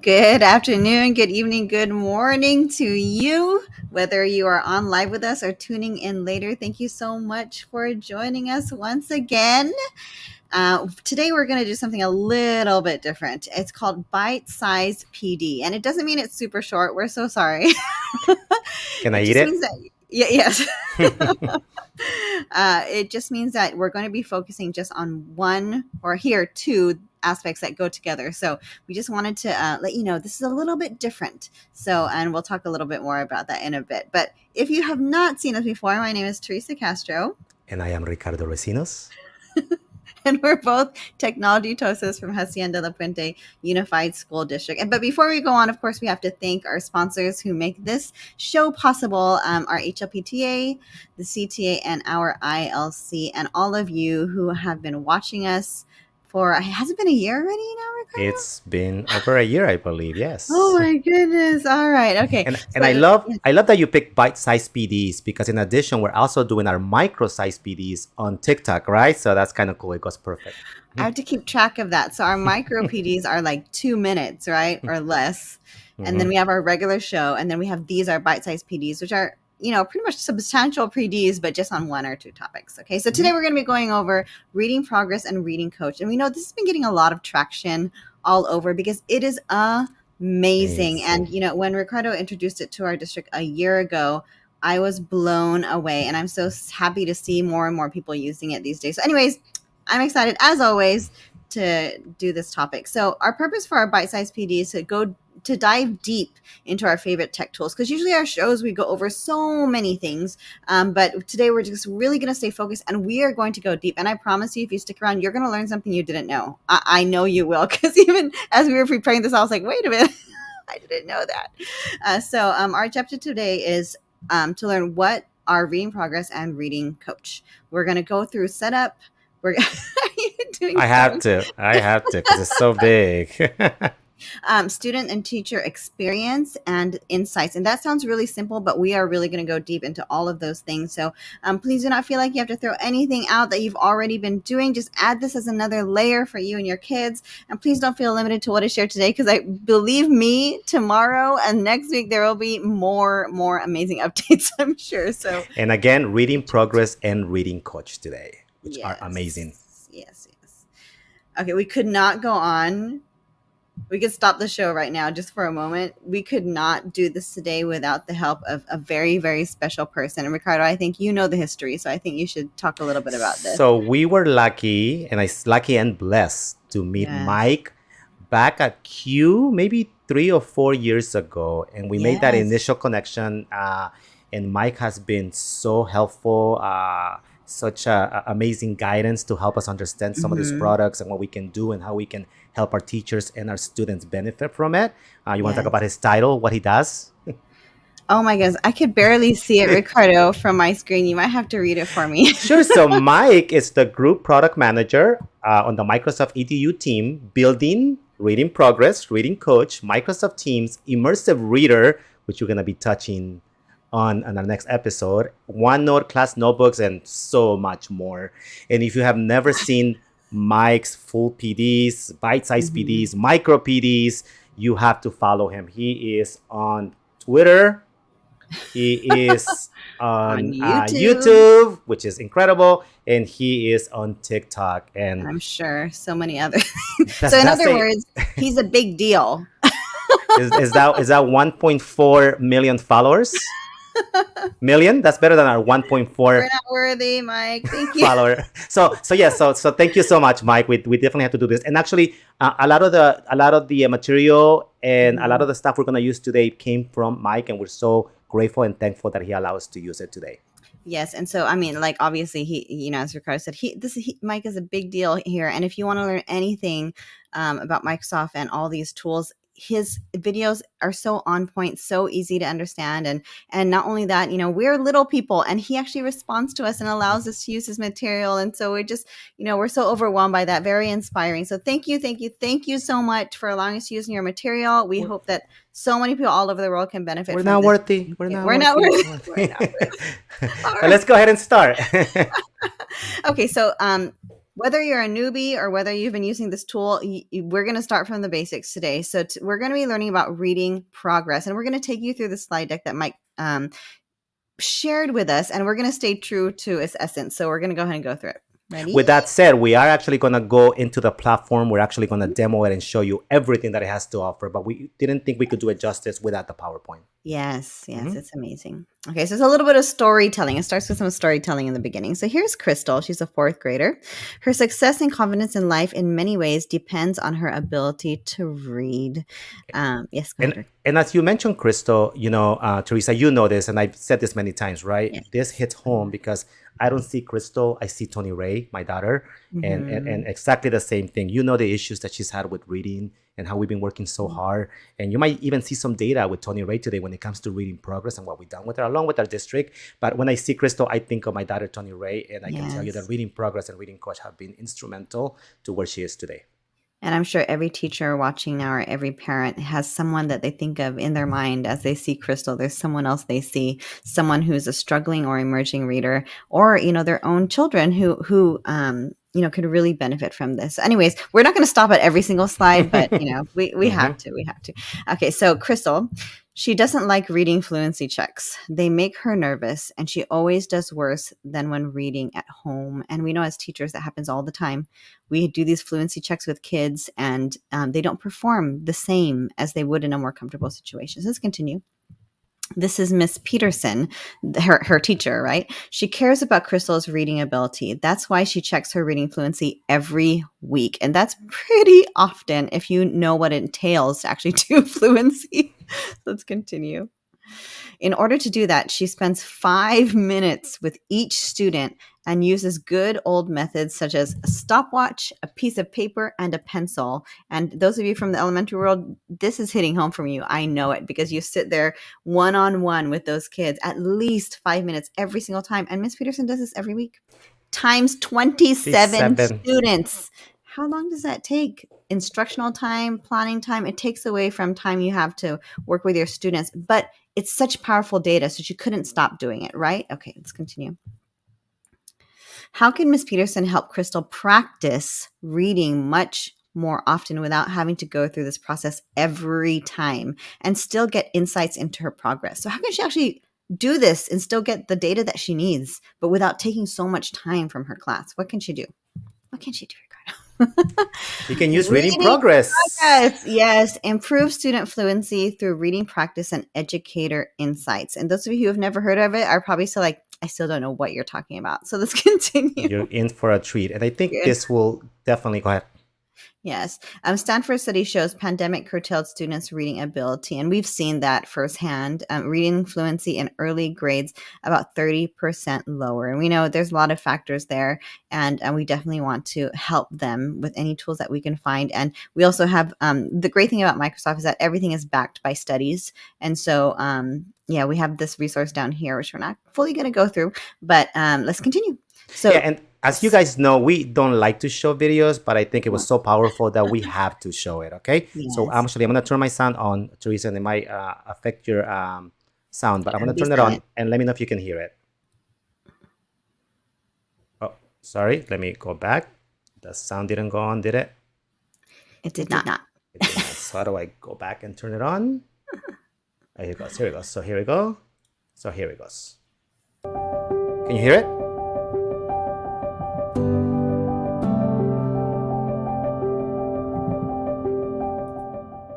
Good afternoon, good evening, good morning to you, whether you are on live with us or tuning in later. Thank you so much for joining us once again. Today, we're going to do something a little bit different. It's called Bite Size PD, and it doesn't mean it's super short. We're so sorry. Can I It eat just it? means that, yes. It just means that we're going to be focusing just on one or here two aspects that go together. So we just wanted to let you know this is a little bit different. So, and we'll talk a little bit more about that in a bit. But if you have not seen us before, my name is Teresa Castro. And I am Ricardo Recinos. And we're both technology toasters from Hacienda La Puente Unified School District. But before we go on, of course, we have to thank our sponsors who make this show possible, our HLPTA, the CTA, and our ILC, and all of you who have been watching us for, has it been a year already now, Ricardo? It's been over a year, I believe. Oh Yes. my goodness. All right. Okay. And I love that you pick bite-sized PDs because in addition, we're also doing our micro-sized PDs on TikTok, right? So that's kind of cool. It goes perfect. I have to keep track of that. So our micro PDs are like 2 minutes, right? Or less. And then we have our regular show. And then we have these are bite-sized PDs, which are, pretty much substantial PDs, but just on one or two topics. Okay. So today we're going to be going over reading progress and reading coach. And we know this has been getting a lot of traction all over because it is amazing. And, when Ricardo introduced it to our district a year ago, I was blown away. And I'm so happy to see more and more people using it these days. So anyways, I'm excited, as always, to do this topic. So our purpose for our bite-sized PD is to dive deep into our favorite tech tools, because usually our shows, we go over so many things. But today we're just really going to stay focused, and we are going to go deep. And I promise you, if you stick around, you're going to learn something you didn't know. I know you will, because even as we were preparing this, I was like, wait a minute, I didn't know that. So our chapter today is to learn what are reading progress and reading coach. We're going to go through setup. Are you doing I have to because it's so big. Student and teacher experience and insights. And that sounds really simple, but we are really going to go deep into all of those things. So please do not feel like you have to throw anything out that you've already been doing. Just add this as another layer for you and your kids. And please don't feel limited to what is shared today, because I believe me, tomorrow and next week, there will be more amazing updates, I'm sure. So, and again, reading progress and reading coach today, which are amazing. Yes. Okay, we could not go on. We could stop the show right now just for a moment. We could not do this today without the help of a very, very special person. And Ricardo, I think you know the history, so I think you should talk a little bit about this. So we were lucky and blessed to meet Mike back at Q maybe 3 or 4 years ago. And we made that initial connection. And Mike has been so helpful, such amazing guidance to help us understand some of these products and what we can do and how we can help our teachers and our students benefit from it. You want to talk about his title, what he does? Oh my goodness, I could barely see it, Ricardo, from my screen. You might have to read it for me. Sure. So Mike is the group product manager on the Microsoft EDU team, building reading progress, reading coach, Microsoft Teams, immersive reader, which we're going to be touching on our next episode, OneNote, class notebooks, and so much more. And if you have never seen Mike's full PDs, bite-sized PDs, micro PDs, you have to follow him. He is on Twitter. He is on YouTube, which is incredible. And he is on TikTok. And I'm sure so many others. So in other words, he's a big deal. Is that 1.4 million followers? Million? That's better than our 1.4. We're not worthy, Mike. Thank you. Follower. So thank you so much, Mike. We definitely have to do this. And actually, a lot of the material and a lot of the stuff we're going to use today came from Mike, and we're so grateful and thankful that he allowed us to use it today. Yes, and so I mean, like, obviously, he, as Ricardo said, Mike is a big deal here. And if you want to learn anything about Microsoft and all these tools, his videos are so on point, so easy to understand. And not only that, we're little people, and he actually responds to us and allows us to use his material. And so we're just, we're so overwhelmed by that. Very inspiring. So thank you so much for allowing us to use your material. We hope that so many people all over the world can benefit. We're not worthy. We're not worthy. Right. Let's go ahead and start. Okay. So, Whether you're a newbie or whether you've been using this tool, we're going to start from the basics today. So we're going to be learning about reading progress, and we're going to take you through the slide deck that Mike shared with us, and we're going to stay true to its essence. So we're going to go ahead and go through it. Ready? With that said, we are actually going to go into the platform. We're actually going to demo it and show you everything that it has to offer, but we didn't think we could do it justice without the PowerPoint. Yes, it's amazing. Okay, so it's a little bit of storytelling. It starts with some storytelling in the beginning. So here's Crystal. She's a 4th grader. Her success and confidence in life in many ways depends on her ability to read. Yes, go ahead. And as you mentioned, Crystal, Teresa, you know this, and I've said this many times, right? Yes. This hits home because I don't see Crystal, I see Tony Ray, my daughter, and exactly the same thing. You know the issues that she's had with reading and how we've been working so hard. And you might even see some data with Tony Ray today when it comes to reading progress and what we've done with her, along with our district. But when I see Crystal, I think of my daughter, Tony Ray, and I can tell you that reading progress and reading coach have been instrumental to where she is today. And I'm sure every teacher watching now or every parent has someone that they think of in their mind as they see Crystal. There's someone else they see, someone who's a struggling or emerging reader, or, their own children who could really benefit from this. Anyways, we're not going to stop at every single slide, but, we have to. Okay, so Crystal, she doesn't like reading fluency checks. They make her nervous, and she always does worse than when reading at home. And we know as teachers that happens all the time. We do these fluency checks with kids, and they don't perform the same as they would in a more comfortable situation. So let's continue. This is Miss Peterson, her teacher, right? She cares about Crystal's reading ability. That's why she checks her reading fluency every week. And that's pretty often if you know what it entails to actually do fluency. Let's continue. In order to do that, she spends 5 minutes with each student and uses good old methods such as a stopwatch, a piece of paper, and a pencil. And those of you from the elementary world, this is hitting home from you. I know it because you sit there one-on-one with those kids at least 5 minutes every single time. And Miss Peterson does this every week. Times 27 students. How long does that take? Instructional time, planning time, it takes away from time you have to work with your students. But it's such powerful data, so she couldn't stop doing it, right? Okay, let's continue. How can Miss Peterson help Crystal practice reading much more often without having to go through this process every time and still get insights into her progress? So how can she actually do this and still get the data that she needs, but without taking so much time from her class? What can she do? What can she do, Ricardo? You can use reading progress. Yes. Improve student fluency through reading practice and educator insights. And those of you who have never heard of it are probably still like, I still don't know what you're talking about. So let's continue. You're in for a treat. And I think this will definitely go ahead. Yes. Stanford study shows pandemic curtailed students' reading ability. And we've seen that firsthand. Reading fluency in early grades about 30% lower. And we know there's a lot of factors there. And we definitely want to help them with any tools that we can find. And we also have the great thing about Microsoft is that everything is backed by studies. And so, we have this resource down here, which we're not fully going to go through. But let's continue. So, and as you guys know, we don't like to show videos, but I think it was so powerful that we have to show it, okay? Yes. So actually, I'm going to turn my sound on, Teresa, and it might affect your sound, but I'm going to turn it on and let me know if you can hear it. Oh, sorry. Let me go back. The sound didn't go on, did it? It did not. It did not. So how do I go back and turn it on? Here it goes. Here it goes. So here we go. So here it goes. Can you hear it?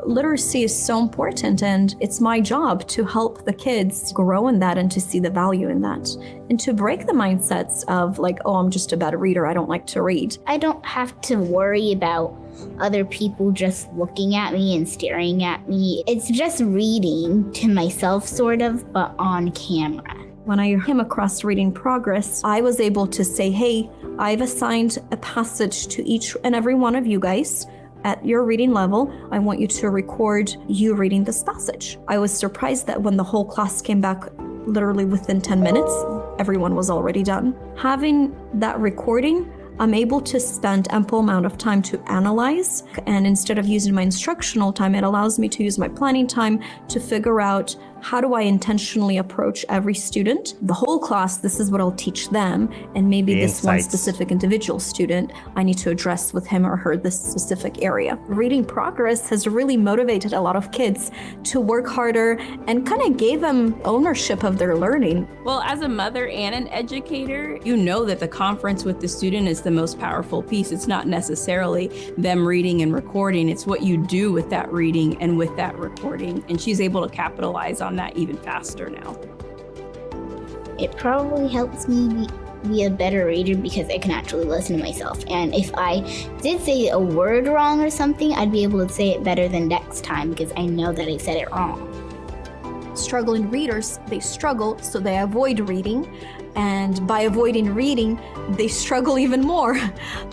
Literacy is so important, and it's my job to help the kids grow in that and to see the value in that and to break the mindsets of like, oh, I'm just a bad reader, I don't like to read. I don't have to worry about other people just looking at me and staring at me. It's just reading to myself, sort of, but on camera. When I came across Reading Progress, I was able to say, hey, I've assigned a passage to each and every one of you guys. At your reading level, I want you to record you reading this passage. I was surprised that when the whole class came back, literally within 10 minutes, everyone was already done. Having that recording, I'm able to spend ample amount of time to analyze. And instead of using my instructional time, it allows me to use my planning time to figure out how do I intentionally approach every student? The whole class, this is what I'll teach them. And maybe The this one insights. specific individual student, I need to address with him or her this specific area. Reading progress has really motivated a lot of kids to work harder and kind of gave them ownership of their learning. Well, as a mother and an educator, you know that the conference with the student is the most powerful piece. It's not necessarily them reading and recording. It's what you do with that reading and with that recording. And she's able to capitalize on that even faster now. It probably helps me be a better reader because I can actually listen to myself. And if I did say a word wrong or something, I'd be able to say it better than next time because I know that I said it wrong. Struggling readers, they struggle, so they avoid reading. And by avoiding reading, they struggle even more.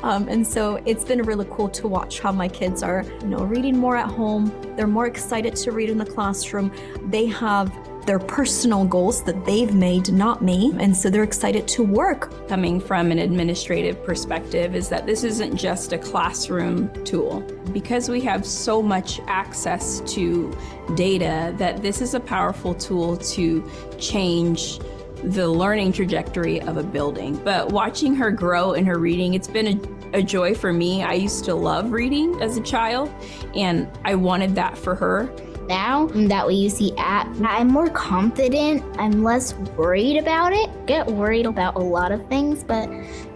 And so it's been really cool to watch how my kids are, reading more at home. They're more excited to read in the classroom. They have their personal goals that they've made, not me. And so they're excited to work. Coming from an administrative perspective is that this isn't just a classroom tool. Because we have so much access to data, that this is a powerful tool to change the learning trajectory of a building. But watching her grow in her reading, it's been a joy for me. I used to love reading as a child, and I wanted that for her. Now that we use the app, I'm more confident. I'm less worried about it. Get worried about a lot of things, but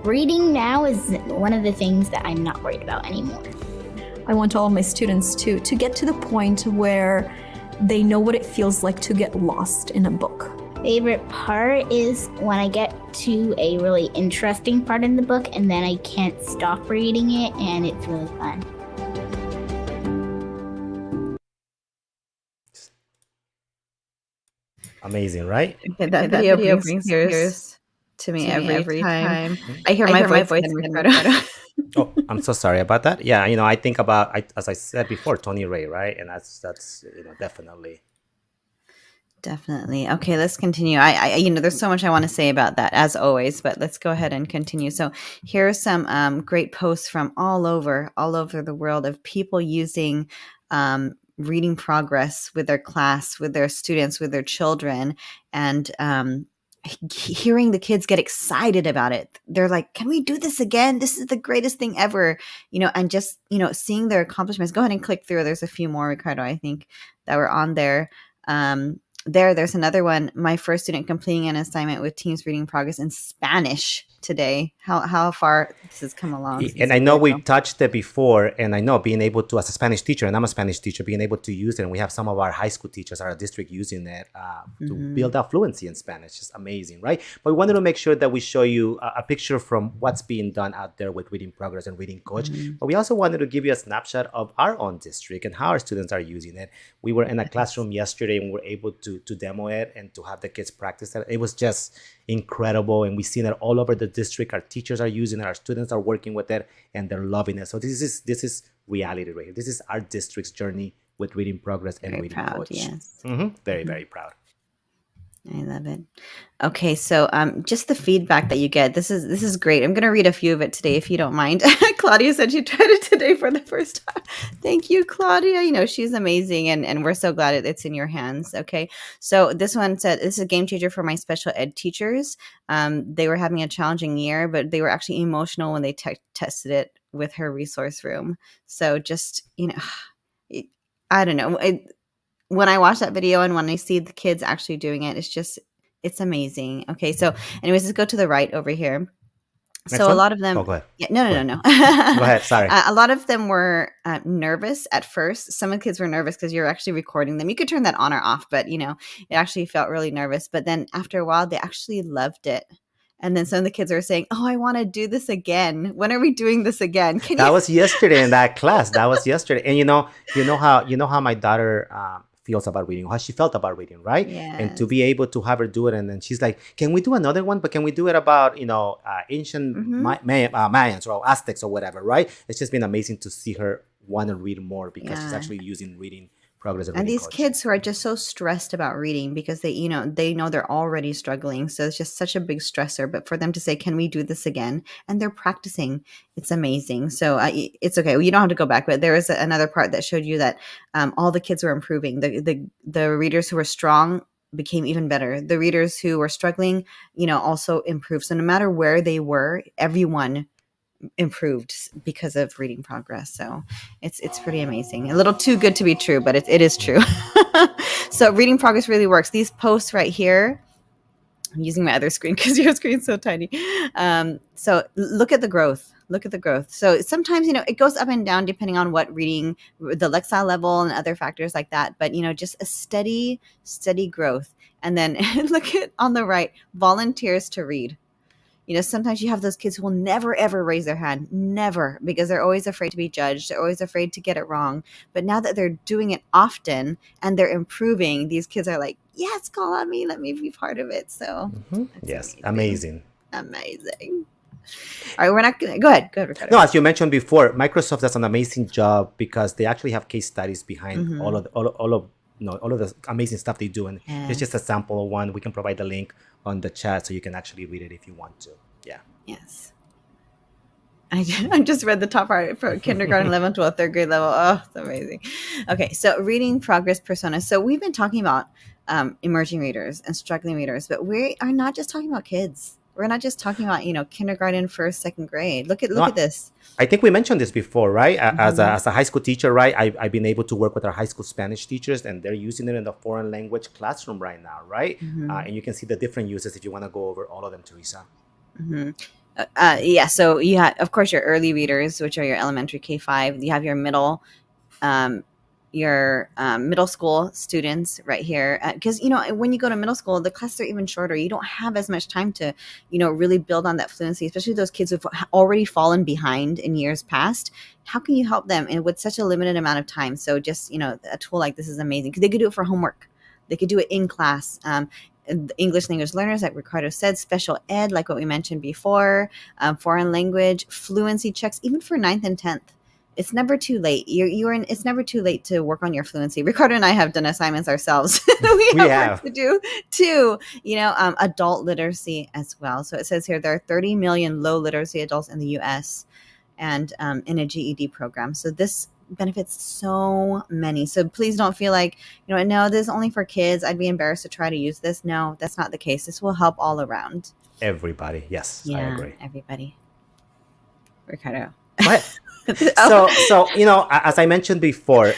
reading now is one of the things that I'm not worried about anymore. I want all of my students to get to the point where they know what it feels like to get lost in a book. Favorite part is when I get to a really interesting part in the book and then I can't stop reading it, and it's really fun. Amazing, right? Okay, that video brings tears to me every time. I hear my voice in Ricardo. Oh, I'm so sorry about that. Yeah, I think about, as I said before, Tony Ray, right? And that's definitely. Definitely. Okay, let's continue. I there's so much I want to say about that, as always, but let's go ahead and continue. So here are some great posts from all over the world of people using reading progress with their class, with their students, with their children, and hearing the kids get excited about it. They're like, can we do this again? This is the greatest thing ever, and just, seeing their accomplishments. Go ahead and click through. There's a few more, Ricardo, I think, that were on there. There's another one. My first student completing an assignment with Teams reading progress in Spanish today. How far this has come along. And I know we touched it before, and I know being able to, as a Spanish teacher, and I'm a Spanish teacher, being able to use it, and we have some of our high school teachers, our district, using it to build out fluency in Spanish. Just amazing, right? But we wanted to make sure that we show you a picture from what's being done out there with Reading Progress and Reading Coach. But we also wanted to give you a snapshot of our own district and how our students are using it. We were in a classroom yesterday and we were able to demo it and to have the kids practice it. It was just incredible, and we've seen it all over the district. Our teachers are using it, our students are working with it, and they're loving it. So this is reality right here. This is our district's journey with Reading Progress and Very Reading proud, Coach. yes. Very, very proud. I love it. Okay, so just the feedback that you get. This is great. I'm going to read a few of it today, if you don't mind. Claudia said she tried it today for the first time. Thank you, Claudia. She's amazing, and we're so glad it's in your hands. Okay, so this one said, this is a game changer for my special ed teachers. They were having a challenging year, but they were actually emotional when they tested it with her resource room. So just, I don't know. When I watch that video and when I see the kids actually doing it, it's amazing. Okay, so anyways, let's go to the right over here. Next So one? a lot of them. Oh, go ahead. Yeah, no. Go ahead. Sorry. A lot of them were nervous at first. Some of the kids were nervous because you're actually recording them. You could turn that on or off, but it actually felt really nervous. But then after a while, they actually loved it. And then some of the kids are saying, "Oh, I want to do this again. When are we doing this again?" That was yesterday in that class. That was yesterday. And you know how my daughter feels about reading, how she felt about reading, right? Yes. And to be able to have her do it, and then she's like, "Can we do another one? But can we do it about ancient Mayans or Aztecs or whatever?" Right? It's just been amazing to see her want to read more because she's actually using reading progress and And reading these coach. kids who are just so stressed about reading because they know they're already struggling. So it's just such a big stressor. But for them to say, can we do this again? And they're practicing. It's amazing. So it's okay. You don't have to go back. But there is another part that showed you that all the kids were improving. The readers who were strong became even better. The readers who were struggling, also improved. So no matter where they were, everyone improved because of reading progress. So it's pretty amazing. A little too good to be true, but it is true. So reading progress really works. These posts right here, I'm using my other screen because your screen's so tiny. So look at the growth. Look at the growth. So sometimes, it goes up and down depending on what reading, the Lexile level and other factors like that. But, just a steady growth. And then look at on the right, volunteers to read. Sometimes you have those kids who will never, ever raise their hand. Never, because they're always afraid to be judged. They're always afraid to get it wrong. But now that they're doing it often and they're improving, these kids are like, yes, call on me. Let me be part of it. So Yes, amazing. Amazing. All right, we're not going to... Go ahead, Ricardo. No, as you mentioned before, Microsoft does an amazing job because they actually have case studies behind all of the amazing stuff they do. And it's just a sample of one. We can provide the link on the chat so you can actually read it if you want to. Yeah. Yes. I just read the top part for kindergarten level to a third grade level. Oh, it's amazing. Okay, so reading progress personas. So we've been talking about emerging readers and struggling readers, but we are not just talking about kids. We're not just talking about, kindergarten, first, second grade. Look at this. I think we mentioned this before, right? As a high school teacher, right? I've been able to work with our high school Spanish teachers, and they're using it in the foreign language classroom right now, right? And you can see the different uses if you want to go over all of them, Teresa. Yeah. So you have, of course, your early readers, which are your elementary K-5. You have your middle, middle school students right here, because when you go to middle school, the classes are even shorter. You don't have as much time to really build on that fluency, especially those kids who've already fallen behind in years past. How can you help them with such a limited amount of time? So just a tool like this is amazing because they could do it for homework, they could do it in class. English language learners, like Ricardo said, special ed, like what we mentioned before, foreign language, fluency checks, even for 9th and 10th. It's never too late. It's never too late to work on your fluency. Ricardo and I have done assignments ourselves. we have work to do too. Adult literacy as well. So it says here there are 30 million low literacy adults in the U.S. and in a GED program. So this benefits so many. So please don't feel like, no, this is only for kids. I'd be embarrassed to try to use this. No, that's not the case. This will help all around. Everybody. Yes, I agree. Everybody. Ricardo. What? So as I mentioned before,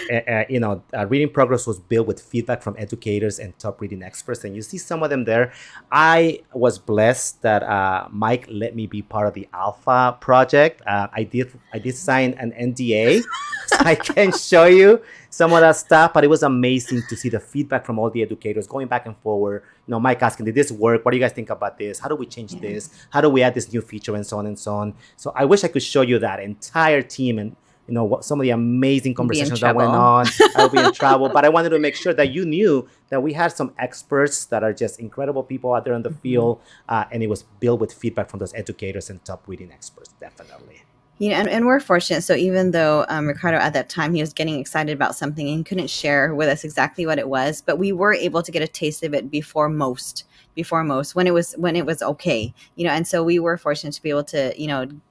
reading progress was built with feedback from educators and top reading experts, and you see some of them there. I was blessed that Mike let me be part of the alpha project. I did sign an NDA, so I can show you some of that stuff. But it was amazing to see the feedback from all the educators going back and forward. Mike asking, did this work? What do you guys think about this? How do we change this? How do we add this new feature, and so on and so on? So I wish I could show you that entire team and what some of the amazing conversations that went on. I would be in trouble, but I wanted to make sure that you knew that we had some experts that are just incredible people out there in the field, and it was built with feedback from those educators and top reading experts, definitely. And we're fortunate. So even though Ricardo at that time, he was getting excited about something and he couldn't share with us exactly what it was, but we were able to get a taste of it before most when it was okay, and so we were fortunate to be able to,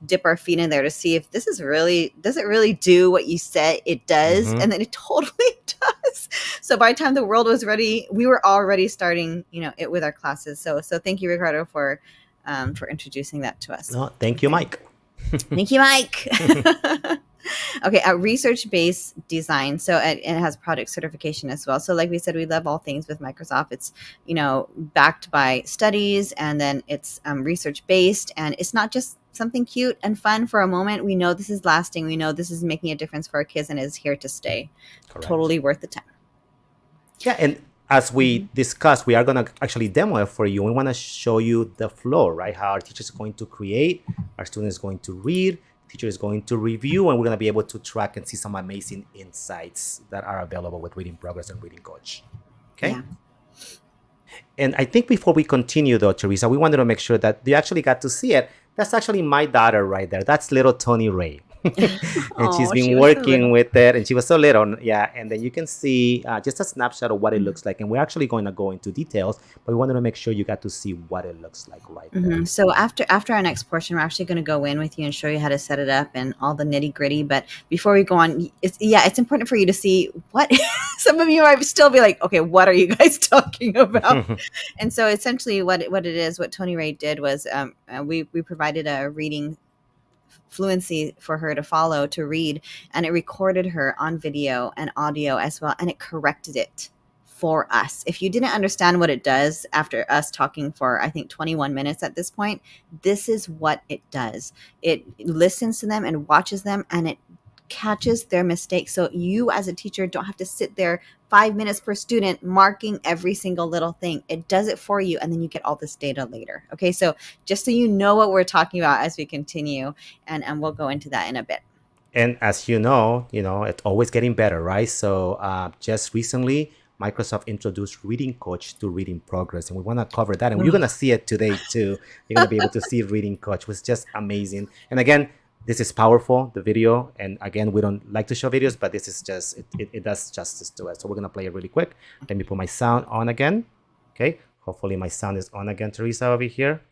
dip our feet in there to see if does it really do what you said it does? And then it totally does. So by the time the world was ready, we were already starting, it with our classes. So thank you, Ricardo, for introducing that to us. No, thank you, Mike. Thank you, Mike. Okay, research-based design. So it has product certification as well. So like we said, we love all things with Microsoft. It's, backed by studies, and then it's research-based, and it's not just something cute and fun for a moment. We know this is lasting. We know this is making a difference for our kids and is here to stay. Correct. Totally worth the time. Yeah, and as we discussed, we are going to actually demo it for you. We want to show you the flow, right? How our teacher is going to create, our student is going to read, teacher is going to review, and we're going to be able to track and see some amazing insights that are available with Reading Progress and Reading Coach. Okay? Yeah. And I think before we continue, though, Teresa, we wanted to make sure that you actually got to see it. That's actually my daughter right there. That's little Tony Ray. And she's Oh, she been was so working little. with it, and she was so little. Yeah, and then you can see just a snapshot of what it looks like. And we're actually going to go into details, but we wanted to make sure you got to see what it looks like right there. So after our next portion, we're actually going to go in with you and show you how to set it up and all the nitty gritty. But before we go on, it's important for you to see what some of you might still be like, okay, what are you guys talking about? And so essentially, what it is, what Tony Ray did was we provided a reading fluency for her to follow to read, and it recorded her on video and audio as well, and it corrected it for us. If you didn't understand what it does after us talking for I think 21 minutes at this point, this is what it does. It listens to them and watches them, and it catches their mistakes, so you as a teacher don't have to sit there 5 minutes per student marking every single little thing. It does it for you, and then you get all this data later. Okay, so just so you know what we're talking about as we continue, and we'll go into that in a bit. And as you know, it's always getting better, right? So just recently, Microsoft introduced Reading Coach to Reading Progress, and we want to cover that. And you're going to see it today too. You're going to be able to see Reading Coach, which is just amazing. And again, this is powerful, the video. And again, we don't like to show videos, but this is just, it does justice to it. So we're going to play it really quick. Let me put my sound on again. Okay. Hopefully my sound is on again, Teresa, over here.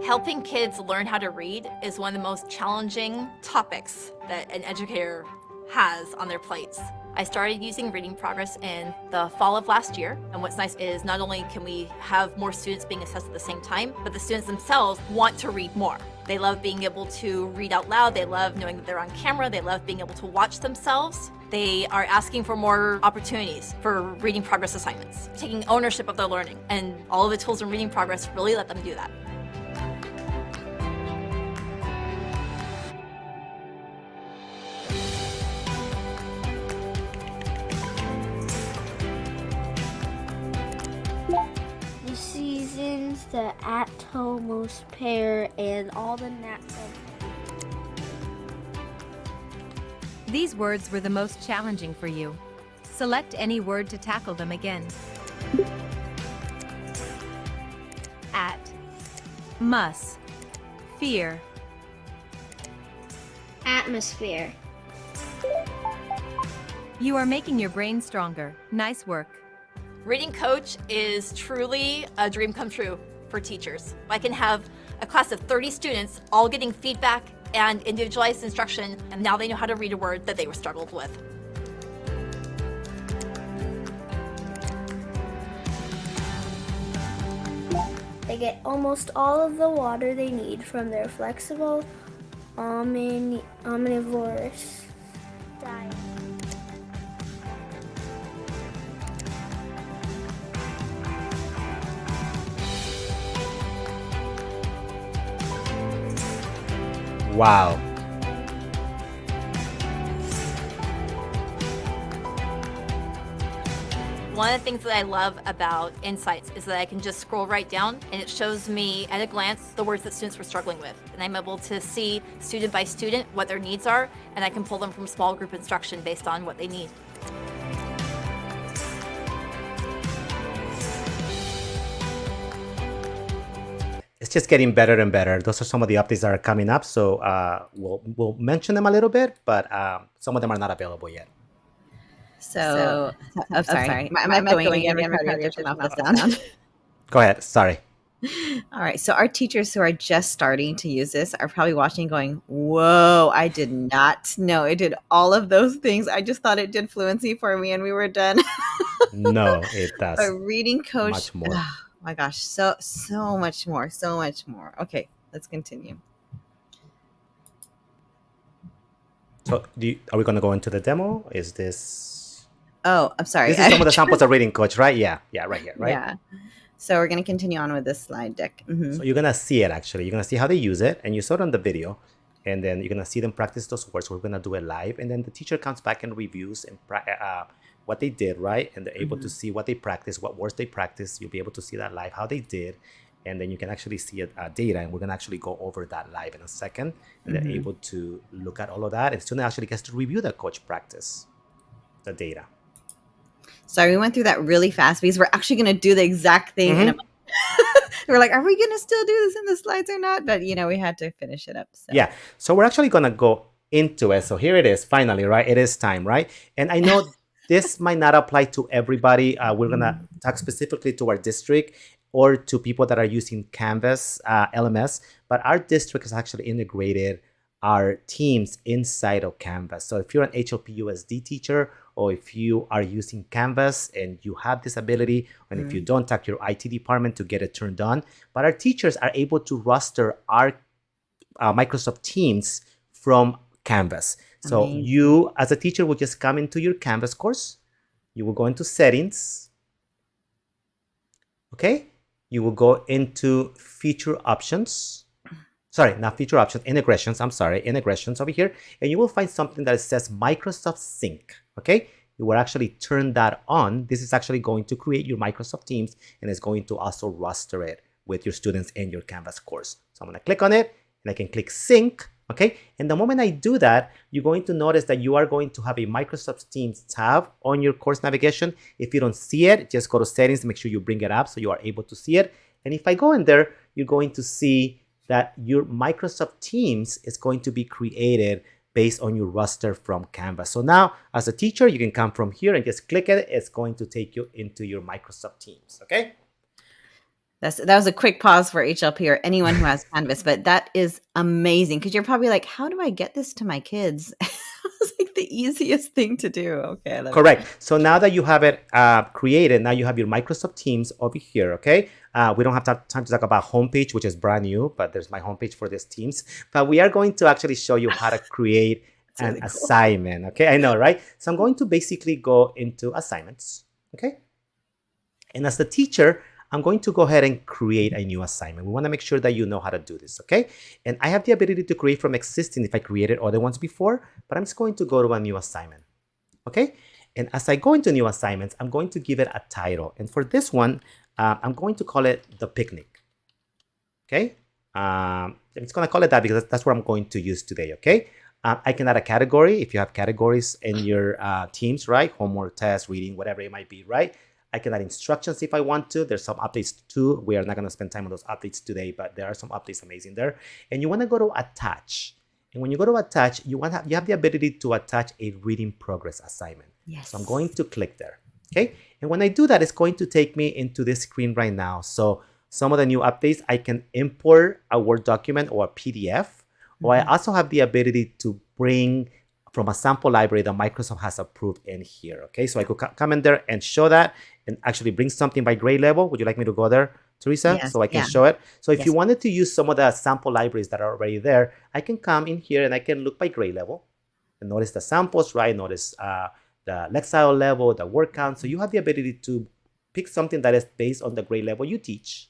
Helping kids learn how to read is one of the most challenging topics that an educator has on their plates. I started using Reading Progress in the fall of last year, and what's nice is not only can we have more students being assessed at the same time, but the students themselves want to read more. They love being able to read out loud, they love knowing that they're on camera, they love being able to watch themselves. They are asking for more opportunities for Reading Progress assignments, taking ownership of their learning, and all of the tools in Reading Progress really let them do that. The seasons, the Atomos pair, and all the natural. These words were the most challenging for you. Select any word to tackle them again. At, must, fear. Atmosphere. You are making your brain stronger. Nice work. Reading Coach is truly a dream come true for teachers. I can have a class of 30 students all getting feedback and individualized instruction, and now they know how to read a word that they were struggled with. They get almost all of the water they need from their flexible, omnivorous diet. Wow. One of the things that I love about Insights is that I can just scroll right down and it shows me at a glance the words that students were struggling with. And I'm able to see student by student what their needs are, and I can pull them from small group instruction based on what they need. It's just getting better and better. Those are some of the updates that are coming up. So we'll mention them a little bit, but some of them are not available yet. So sorry. I'm going again. Go ahead. Sorry. All right. So our teachers who are just starting to use this are probably watching going, whoa, I did not know it did all of those things. I just thought it did fluency for me and we were done. No, it does. A Reading Coach. Much more. Oh my gosh. So much more. So much more. Okay. Let's continue. So are we going to go into the demo? Is this... Oh, I'm sorry. This is some of the samples of Reading Coach, right? Yeah, right here, right? Yeah. So we're going to continue on with this slide deck. Mm-hmm. So you're going to see it, actually. You're going to see how they use it, and you saw it on the video, and then you're going to see them practice those words. We're going to do it live, and then the teacher comes back and reviews and what they did, right? And they're able to see what they practiced, what words they practiced. You'll be able to see that live, how they did, and then you can actually see data, and we're going to actually go over that live in a second, and they're able to look at all of that, and student actually gets to review the coach practice, the data. Sorry, we went through that really fast because we're actually going to do the exact thing in a We're like, are we going to still do this in the slides or not? But, we had to finish it up. So. Yeah. So we're actually going to go into it. So here it is, finally, right? It is time, right? And I know this might not apply to everybody. We're going to talk specifically to our district or to people that are using Canvas LMS, but our district has actually integrated our teams inside of Canvas. So if you're an HLP-USD teacher, or if you are using Canvas and you have this ability, and if you don't, talk to your IT department to get it turned on. But our teachers are able to roster our Microsoft Teams from Canvas. So you, as a teacher, will just come into your Canvas course. You will go into settings. Okay. You will go into feature options. Sorry, not feature options, integrations. I'm sorry, integrations over here. And you will find something that says Microsoft Sync. Okay. You will actually turn that on. This is actually going to create your Microsoft Teams, and it's going to also roster it with your students in your Canvas course. So I'm going to click on it, and I can click Sync. Okay, and the moment I do that, you're going to notice that you are going to have a Microsoft Teams tab on your course navigation. If you don't see it, just go to settings, make sure you bring it up so you are able to see it. And if I go in there, you're going to see that your Microsoft Teams is going to be created based on your roster from Canvas. So now, as a teacher, you can come from here and just click it. It's going to take you into your Microsoft Teams, okay? That was a quick pause for HLP or anyone who has Canvas, but that is amazing because you're probably like, how do I get this to my kids? It's like the easiest thing to do. Okay. Correct. So now that you have it created, now you have your Microsoft Teams over here, okay? We don't have time to talk about homepage, which is brand new, but there's my homepage for this Teams. But we are going to actually show you how to create an really assignment, okay? I know, right? So I'm going to basically go into assignments, okay? And as the teacher, I'm going to go ahead and create a new assignment. We want to make sure that you know how to do this, okay? And I have the ability to create from existing if I created other ones before, but I'm just going to go to a new assignment, okay? And as I go into new assignments, I'm going to give it a title. And for this one, I'm going to call it The Picnic, okay? I'm just going to call it that because that's what I'm going to use today, okay? I can add a category if you have categories in your teams, right? Homework, test, reading, whatever it might be, right? I can add instructions if I want to. There's some updates too. We are not going to spend time on those updates today, but there are some updates amazing there. And you want to go to attach. And when you go to attach, you have the ability to attach a reading progress assignment. Yes. So I'm going to click there. Okay. And when I do that, it's going to take me into this screen right now. So some of the new updates, I can import a Word document or a PDF, or I also have the ability to bring from a sample library that Microsoft has approved in here. Okay, so I could come in there and show that and actually bring something by grade level. Would you like me to go there, Teresa? Yes, so I can show it. So if you wanted to use some of the sample libraries that are already there, I can come in here and I can look by grade level and notice the samples, right? Notice the Lexile level, the word count. So you have the ability to pick something that is based on the grade level you teach,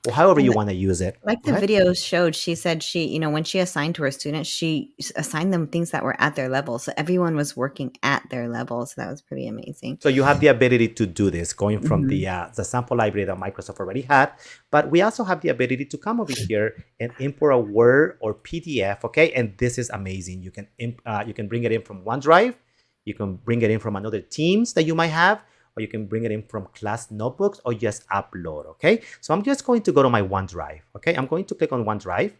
or however you want to use it. Like the video showed, she said she, when she assigned to her students, she assigned them things that were at their level. So everyone was working at their level. So that was pretty amazing. So you have the ability to do this going from the sample library that Microsoft already had. But we also have the ability to come over here and import a Word or PDF, okay? And this is amazing. You can bring it in from OneDrive. You can bring it in from another Teams that you might have, or you can bring it in from class notebooks or just upload, okay? So I'm just going to go to my OneDrive, okay? I'm going to click on OneDrive.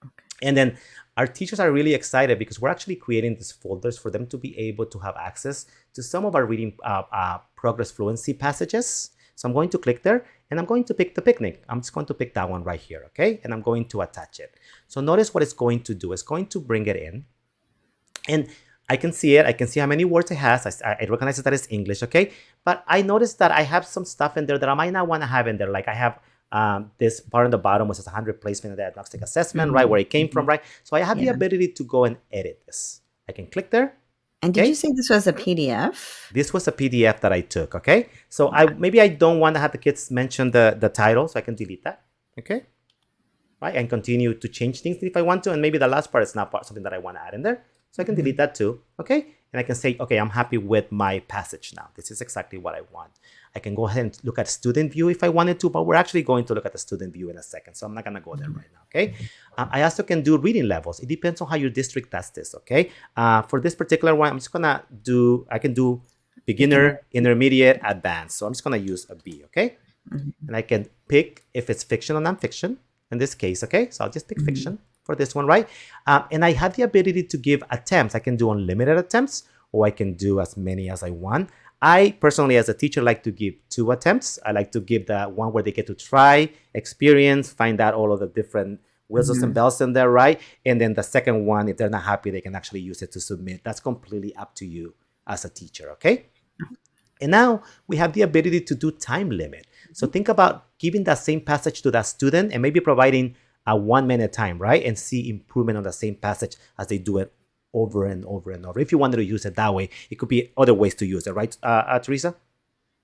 Okay. And then our teachers are really excited because we're actually creating these folders for them to be able to have access to some of our reading progress fluency passages. So I'm going to click there and I'm going to pick the picnic. I'm just going to pick that one right here, okay? And I'm going to attach it. So notice what it's going to do. It's going to bring it in. And I can see it. I can see how many words it has. I recognize that it's English, okay? But I noticed that I have some stuff in there that I might not want to have in there. Like I have this part on the bottom which says 100 placement of the diagnostic assessment, right? Where it came from, right? So I have the ability to go and edit this. I can click there. And did you say this was a PDF? This was a PDF that I took, okay? So maybe I don't want to have the kids mention the title, so I can delete that, okay? Right, and continue to change things if I want to. And maybe the last part is not something that I want to add in there. So I can delete that too, okay? And I can say, okay, I'm happy with my passage now. This is exactly what I want. I can go ahead and look at student view if I wanted to, but we're actually going to look at the student view in a second. So I'm not gonna go there right now, okay? I also can do reading levels. It depends on how your district does this, okay? For this particular one, I'm just gonna I can do beginner, intermediate, advanced. So I'm just gonna use a B, okay? And I can pick if it's fiction or nonfiction in this case, okay? So I'll just pick fiction for this one, right? And I have the ability to give attempts. I can do unlimited attempts, or I can do as many as I want. I personally, as a teacher, like to give 2 attempts. I like to give the one where they get to try, experience, find out all of the different whistles and bells in there, right? And then the second one, if they're not happy, they can actually use it to submit. That's completely up to you as a teacher, okay? And now we have the ability to do time limit. So think about giving that same passage to that student and maybe providing a 1 minute time, right? And see improvement on the same passage as they do it over and over and over. If you wanted to use it that way, it could be other ways to use it, right, Teresa?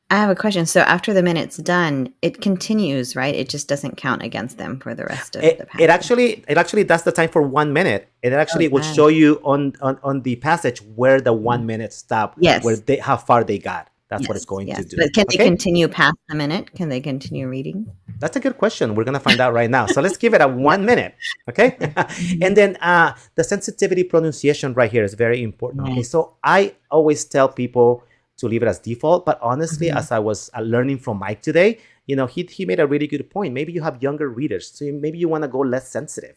I have a question. So after the minute's done, it continues, right? It just doesn't count against them for the rest of the passage. It actually does the time for 1 minute. It actually will show you on the passage where the 1 minute stop, where how far they got. That's what it's going to do. But can they continue past the minute? Can they continue reading? That's a good question. We're going to find out right now. So let's give it a 1 minute. Okay. And then the sensitivity pronunciation right here is very important. Okay. So I always tell people to leave it as default. But honestly, as I was learning from Mike today, he made a really good point. Maybe you have younger readers. So maybe you want to go less sensitive.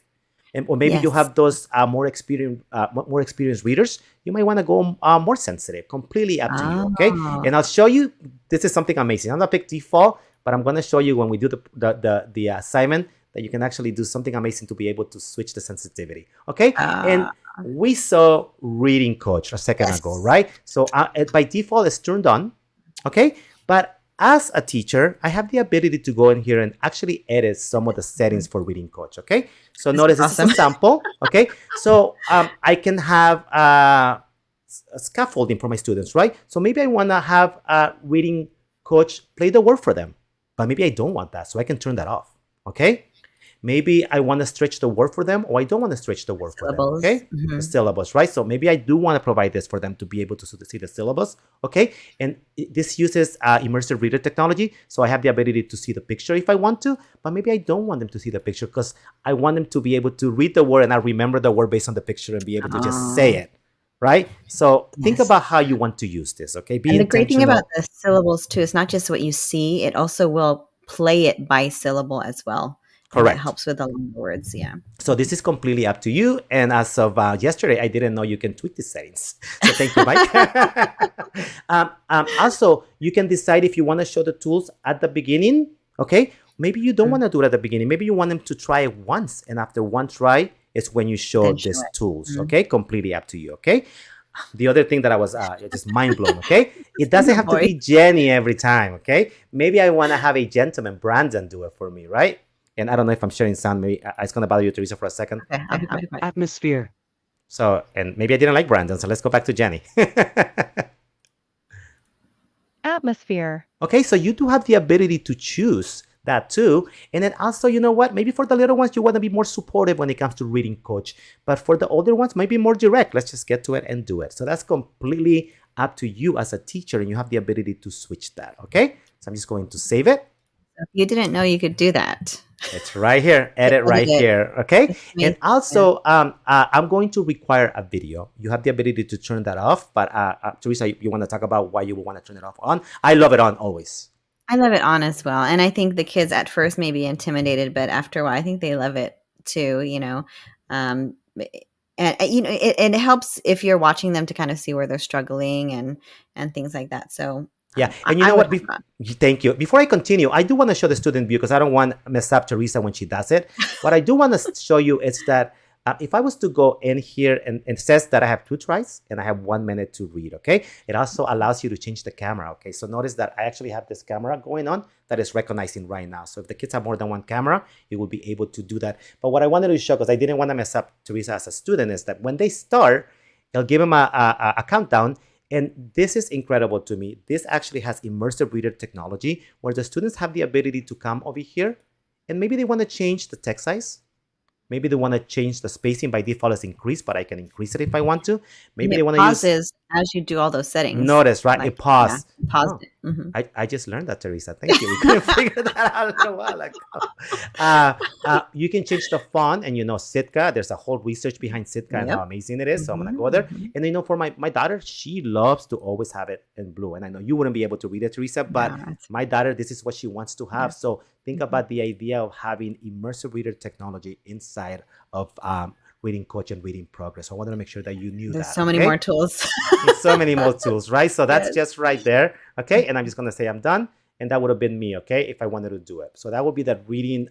Or maybe you have those more experienced readers. You might want to go more sensitive. Completely up to you, okay? And I'll show you. This is something amazing. I'm gonna pick default, but I'm gonna show you when we do the assignment that you can actually do something amazing to be able to switch the sensitivity, okay? And we saw reading coach a second ago, right? So by default, it's turned on, okay? But as a teacher, I have the ability to go in here and actually edit some of the settings for reading coach, okay? So notice this is a sample, okay? So I can have a scaffolding for my students, right? So maybe I want to have a reading coach play the word for them, but maybe I don't want that, so I can turn that off, okay? Maybe I want to stretch the word for them, or I don't want to stretch the word for them, okay? The syllabus, right? So maybe I do want to provide this for them to be able to see the syllabus, okay? And this uses immersive reader technology, so I have the ability to see the picture if I want to, but maybe I don't want them to see the picture because I want them to be able to read the word and I remember the word based on the picture and be able to just say it, right? So think about how you want to use this, okay? And the great thing about the syllables too, is not just what you see, it also will play it by syllable as well. Correct. It helps with the long words, yeah. So this is completely up to you. And as of yesterday, I didn't know you can tweak the settings. So thank you, Mike. Also, you can decide if you want to show the tools at the beginning, okay? Maybe you don't want to do it at the beginning. Maybe you want them to try it once. And after one try, it's when you show these tools, okay? Completely up to you, okay? The other thing that I was just mind blown, okay? It doesn't have to be Jenny every time, okay? Maybe I want to have a gentleman, Brandon, do it for me, right? And I don't know if I'm sharing sound. Maybe it's going to bother you, Teresa, for a second. Okay, I'll be fine. Atmosphere. So, and maybe I didn't like Brandon, so let's go back to Jenny. Atmosphere. Okay, so you do have the ability to choose that too. And then also, you know what? Maybe for the little ones, you want to be more supportive when it comes to reading coach. But for the older ones, maybe more direct. Let's just get to it and do it. So that's completely up to you as a teacher, and you have the ability to switch that, okay? So I'm just going to save it. You didn't know you could do that. It's right here. Edit right here. Okay. And also, I'm going to require a video. You have the ability to turn that off. But Teresa, you want to talk about why you would want to turn it off on? I love it on always. I love it on as well. And I think the kids at first may be intimidated, but after a while, I think they love it too, you know. And you know, it helps if you're watching them to kind of see where they're struggling and things like that. So yeah, and you know what? Thank you. Before I continue, I do want to show the student view because I don't want to mess up Teresa when she does it. What I do want to show you is that if I was to go in here and it says that I have 2 tries and I have 1 minute to read, okay? It also allows you to change the camera, okay? So notice that I actually have this camera going on that is recognizing right now. So if the kids have more than 1 camera, you will be able to do that. But what I wanted to show, because I didn't want to mess up Teresa as a student, is that when they start, it'll give them a countdown. And this is incredible to me. This actually has immersive reader technology where the students have the ability to come over here and maybe they want to change the text size. Maybe they want to change the spacing. By default is increased, but I can increase it if I want to. Maybe And they it want to use, pauses as you do all those settings. notice, right? Like, It paused. paused Oh, it. Mhm. I just learned that, Teresa. Thank you. We couldn't figure that out a while ago. You can change the font, and Sitka. There's a whole research behind Sitka and how Yep. amazing it is. So I'm gonna go there. Mhm. And for my daughter, she loves to always have it in blue. And I know you wouldn't be able to read it, Teresa, but Yeah, it's- my daughter, this is what she wants to have. So think Mhm. about the idea of having immersive reader technology inside of Reading Coach and Reading Progress. So I wanted to make sure that you knew There's that. so many okay? more tools. So many more tools, right? So that's Yes. just right there. Okay. And I'm just going to say I'm done. And that would have been me. Okay. If I wanted to do it. So that would be the reading,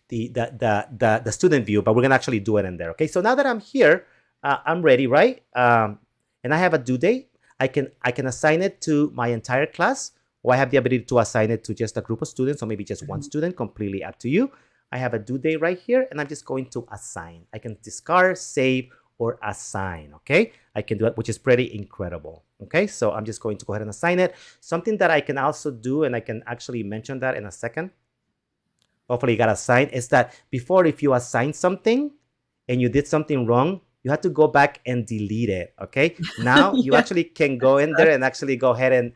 the student view, but we're going to actually do it in there. Okay. So now that I'm here, I'm ready, right? And I have a due date. I can assign it to my entire class, or I have the ability to assign it to just a group of students, or maybe just one student, completely up to you. I have a due date right here, and I'm just going to assign. I can discard, save, or assign, okay? I can do it, which is pretty incredible, okay? So I'm just going to go ahead and assign it. Something that I can also do, and I can actually mention that in a second, hopefully you got assigned, is that before, if you assign something and you did something wrong, you have to go back and delete it, okay? Now you actually can go in there and actually go ahead and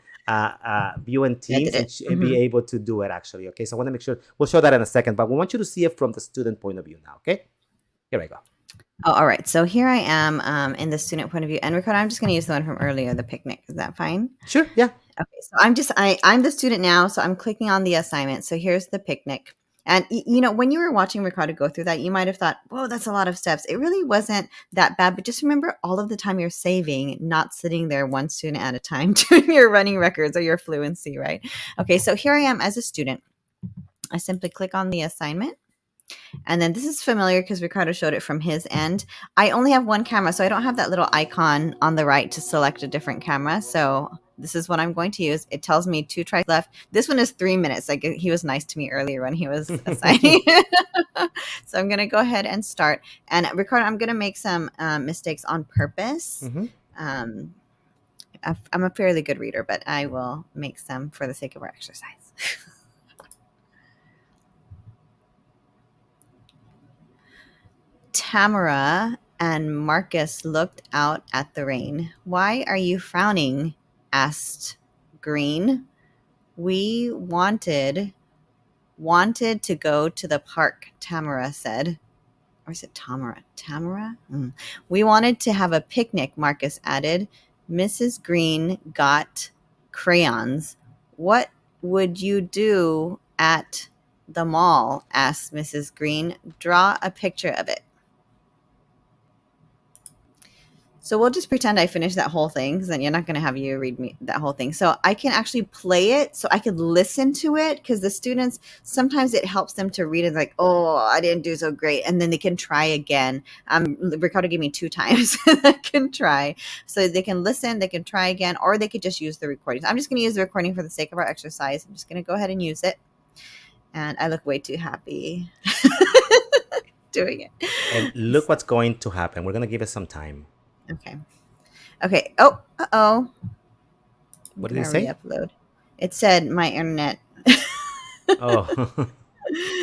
view in Teams and be able to do it actually, okay? So I want to make sure, we'll show that in a second, but we want you to see it from the student point of view now, okay? Here I go. Oh, all right. So here I am in the student point of view. And Ricardo, I'm just going to use the one from earlier, the picnic. Is that fine? Sure, yeah. Okay, so I'm the student now, so I'm clicking on the assignment. So here's the picnic. And, when you were watching Ricardo go through that, you might have thought, whoa, that's a lot of steps. It really wasn't that bad. But just remember all of the time you're saving, not sitting there one student at a time doing your running records or your fluency, right? Okay, so here I am as a student. I simply click on the assignment. And then this is familiar because Ricardo showed it from his end. I only have one camera, so I don't have that little icon on the right to select a different camera. So this is what I'm going to use. It tells me 2 tries left. This one is 3 minutes. Like he was nice to me earlier when he was assigning. So I'm going to go ahead and start. And Ricardo, I'm going to make some mistakes on purpose. I'm a fairly good reader, but I will make some for the sake of our exercise. Tamara and Marcus looked out at the rain. "Why are you frowning?" asked Green. "We wanted to go to the park," Tamara said. Or is it Tamara? Tamara? "We wanted to have a picnic," Marcus added. Mrs. Green got crayons. "What would you do at the mall?" asked Mrs. Green. "Draw a picture of it." So we'll just pretend I finished that whole thing, because then you're not going to have you read me that whole thing. So I can actually play it so I could listen to it, because the students, sometimes it helps them to read it like, oh, I didn't do so great. And then they can try again. Ricardo gave me 2 times I can try. So they can listen, they can try again, or they could just use the recordings. I'm just going to use the recording for the sake of our exercise. I'm just going to go ahead and use it. And I look way too happy doing it. And look what's going to happen. We're going to give it some time. Okay. Oh, uh-oh. What did it say? Re-upload. It said my internet. Oh,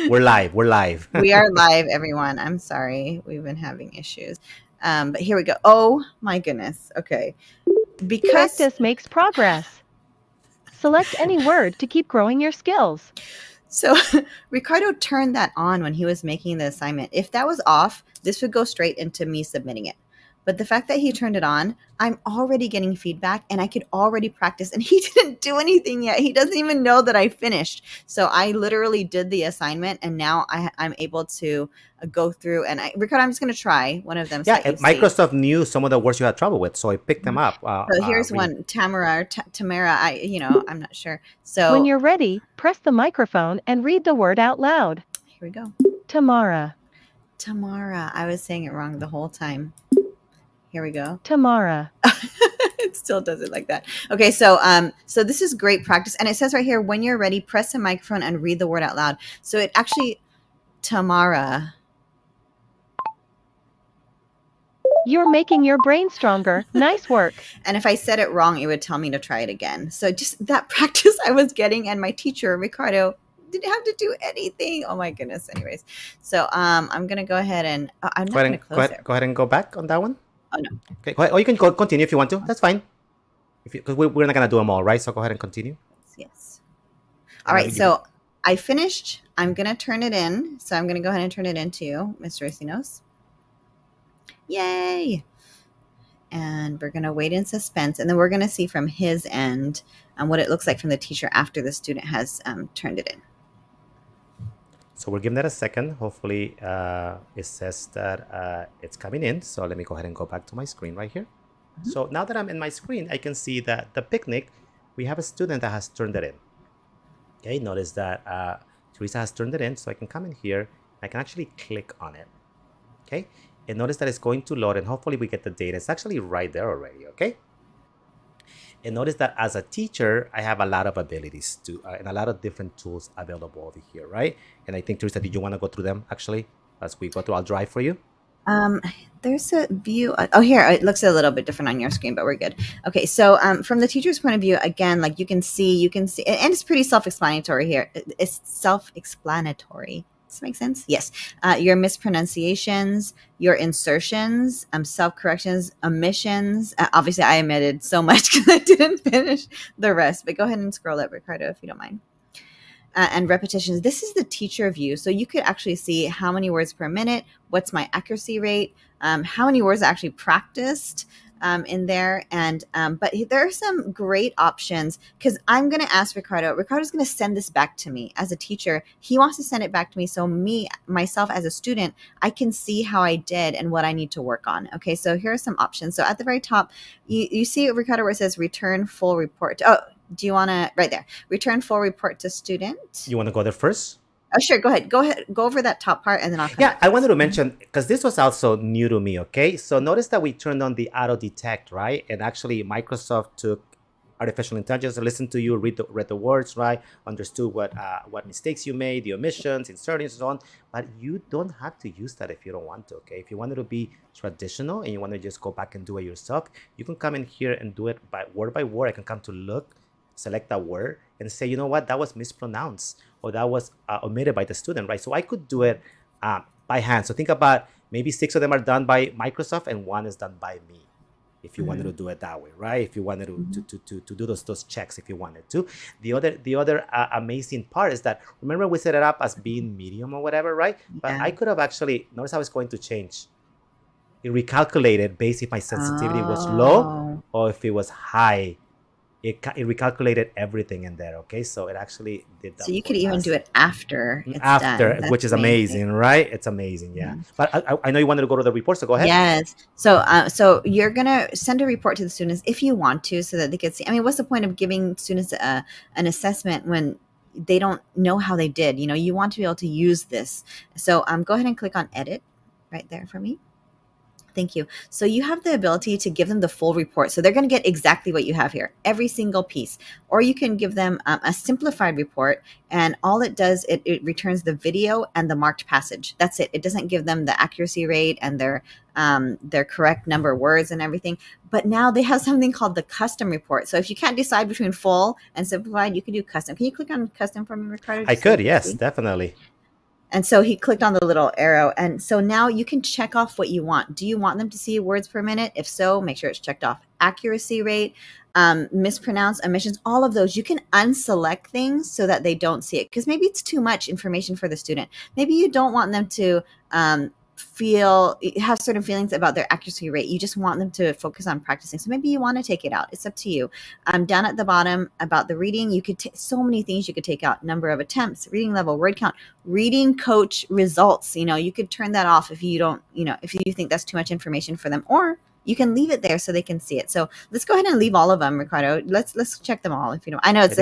we're live. We are live, everyone. I'm sorry. We've been having issues. But here we go. Oh my goodness. Okay. Because Practice makes progress. Select any word to keep growing your skills. So Ricardo turned that on when he was making the assignment. If that was off, this would go straight into me submitting it. But the fact that he turned it on, I'm already getting feedback and I could already practice, and he didn't do anything yet. He doesn't even know that I finished. So I literally did the assignment, and now I'm able to go through and Ricardo, I'm just going to try one of them. Yeah, Microsoft knew some of the words you had trouble with, so I picked them up. So here's one, Tamara, Tamara, I'm not sure. So when you're ready, press the microphone and read the word out loud. Here we go. Tamara. Tamara. I was saying it wrong the whole time. Here we go. Tamara. It still does it like that. Okay, so this is great practice. And it says right here, when you're ready, press the microphone and read the word out loud. So it actually, Tamara. You're making your brain stronger. Nice work. And if I said it wrong, it would tell me to try it again. So just that practice I was getting, and my teacher, Ricardo, didn't have to do anything. Oh my goodness. Anyways, so I'm gonna go ahead and I'm not gonna close it. Go ahead and go back on that one. Oh no. Okay, go ahead. Or you can continue if you want to. That's fine. Because we're not gonna do them all, right? So go ahead and continue. Yes. All right. So I finished. I'm gonna turn it in. So I'm gonna go ahead and turn it into Mr. Racino's. Yay! And we're gonna wait in suspense, and then we're gonna see from his end what it looks like from the teacher after the student has turned it in. So we're giving that a second. Hopefully, it says that it's coming in. So let me go ahead and go back to my screen right here. So now that I'm in my screen, I can see that the picnic, we have a student that has turned it in. Okay, notice that Teresa has turned it in, so I can come in here. I can actually click on it. Okay, and notice that it's going to load, and hopefully we get the data. It's actually right there already. Okay, and notice that as a teacher, I have a lot of abilities to and a lot of different tools available over here, right? And I think, Teresa, did you want to go through them actually as we go through? I'll drive for you. There's a view. Oh, here it looks a little bit different on your screen, but we're good. Okay, so from the teacher's point of view, again, like you can see, and it's pretty self-explanatory here. It's self-explanatory. Does that make sense? Yes. Your mispronunciations, your insertions, self-corrections, omissions. Obviously, I omitted so much because I didn't finish the rest. But go ahead and scroll up, Ricardo, if you don't mind. And repetitions. This is the teacher view. So you could actually see how many words per minute, what's my accuracy rate, how many words I actually practiced in there. And but there are some great options because I'm going to ask Ricardo. Ricardo's going to send this back to me as a teacher. He wants to send it back to me. So myself as a student, I can see how I did and what I need to work on. Okay, so here are some options. So at the very top, you see, Ricardo, where it says return full report. Oh, do you want to, right there, return full report to student? You want to go there first? Oh, sure. Go ahead. Go over that top part and then I'll come back. I wanted to mention, because this was also new to me, okay? So notice that we turned on the auto detect, right? And actually Microsoft took artificial intelligence, listened to you, read the words, right? Understood what mistakes you made, the omissions, insertions, and so on. But you don't have to use that if you don't want to, okay? If you wanted to be traditional and you want to just go back and do it yourself, you can come in here and do it by word. I can come to look, select that word and say, you know what, that was mispronounced or that was omitted by the student, right? So I could do it by hand. So think about maybe 6 of them are done by Microsoft and 1 is done by me. If you wanted to do it that way, right? If you wanted to do those checks, if you wanted to. The other amazing part is that, remember we set it up as being medium or whatever, right? But I could have actually, notice how it's going to change. It recalculated based if my sensitivity was low or if it was high. It recalculated everything in there, okay? So it actually did that. So you could even do it after it's done. Which is amazing, right? It's amazing, yeah. But I know you wanted to go to the report, so go ahead. Yes. So you're going to send a report to the students if you want to so that they could see. I mean, what's the point of giving students an assessment when they don't know how they did? You know, you want to be able to use this. So go ahead and click on edit right there for me. Thank you. So you have the ability to give them the full report. So they're going to get exactly what you have here, every single piece. Or you can give them a simplified report, and all it does, it returns the video and the marked passage. That's it. It doesn't give them the accuracy rate and their correct number of words and everything. But now they have something called the custom report. So if you can't decide between full and simplified, you can do custom. Can you click on custom for me, Ricardo? I could, yes, definitely. And so he clicked on the little arrow. And so now you can check off what you want. Do you want them to see words per minute? If so, make sure it's checked off. Accuracy rate, mispronounced, omissions, all of those. You can unselect things so that they don't see it. Because maybe it's too much information for the student. Maybe you don't want them to have certain feelings about their accuracy rate. You just want them to focus on practicing. So maybe you want to take it out. It's up to you. Down at the bottom about the reading, you could so many things you could take out. Number of attempts, reading level, word count, reading coach results. You know, you could turn that off if you don't, if you think that's too much information for them, or you can leave it there so they can see it. So let's go ahead and leave all of them, Ricardo. Let's check them all if you don't. I know it's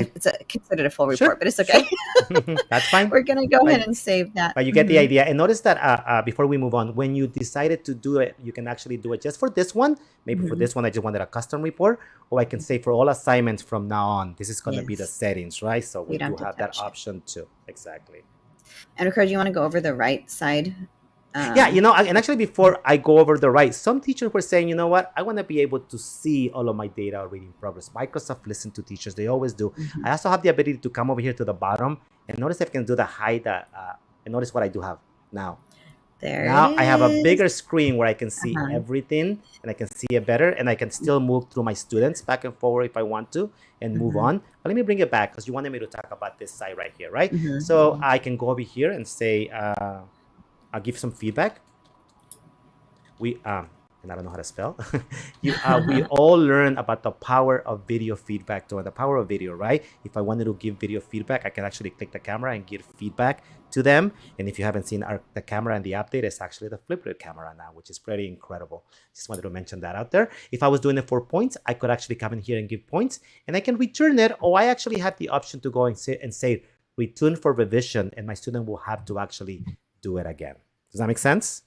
considered a full report, but it's okay. Sure. That's fine. We're gonna go ahead and save that. But you get the idea. And notice that before we move on, when you decided to do it, you can actually do it just for this one. Maybe for this one, I just wanted a custom report, or I can say for all assignments from now on, this is going to be the settings, right? So we do have that option too. Exactly. And Ricardo, you want to go over the right side Yeah, and actually before I go over the right, some teachers were saying, you know what, I want to be able to see all of my data or reading progress. Microsoft listen to teachers, they always do. I also have the ability to come over here to the bottom and notice if I can do the hide, and notice what I do have now. There Now it I have a is. bigger screen where I can see Uh-huh. everything and I can see it better, and I can still move through my students back and forward if I want to and move on. But let me bring it back because you wanted me to talk about this side right here, right? So I can go over here and say, I'll give some feedback. And I don't know how to spell. We all learn about the power of video feedback, the power of video, right? If I wanted to give video feedback, I can actually click the camera and give feedback to them. And if you haven't seen the camera and the update, it's actually the flip camera now, which is pretty incredible. Just wanted to mention that out there. If I was doing it for points, I could actually come in here and give points, and I can return it. Or I actually have the option to go and say return for revision, and my student will have to actually do it again. Does that make sense?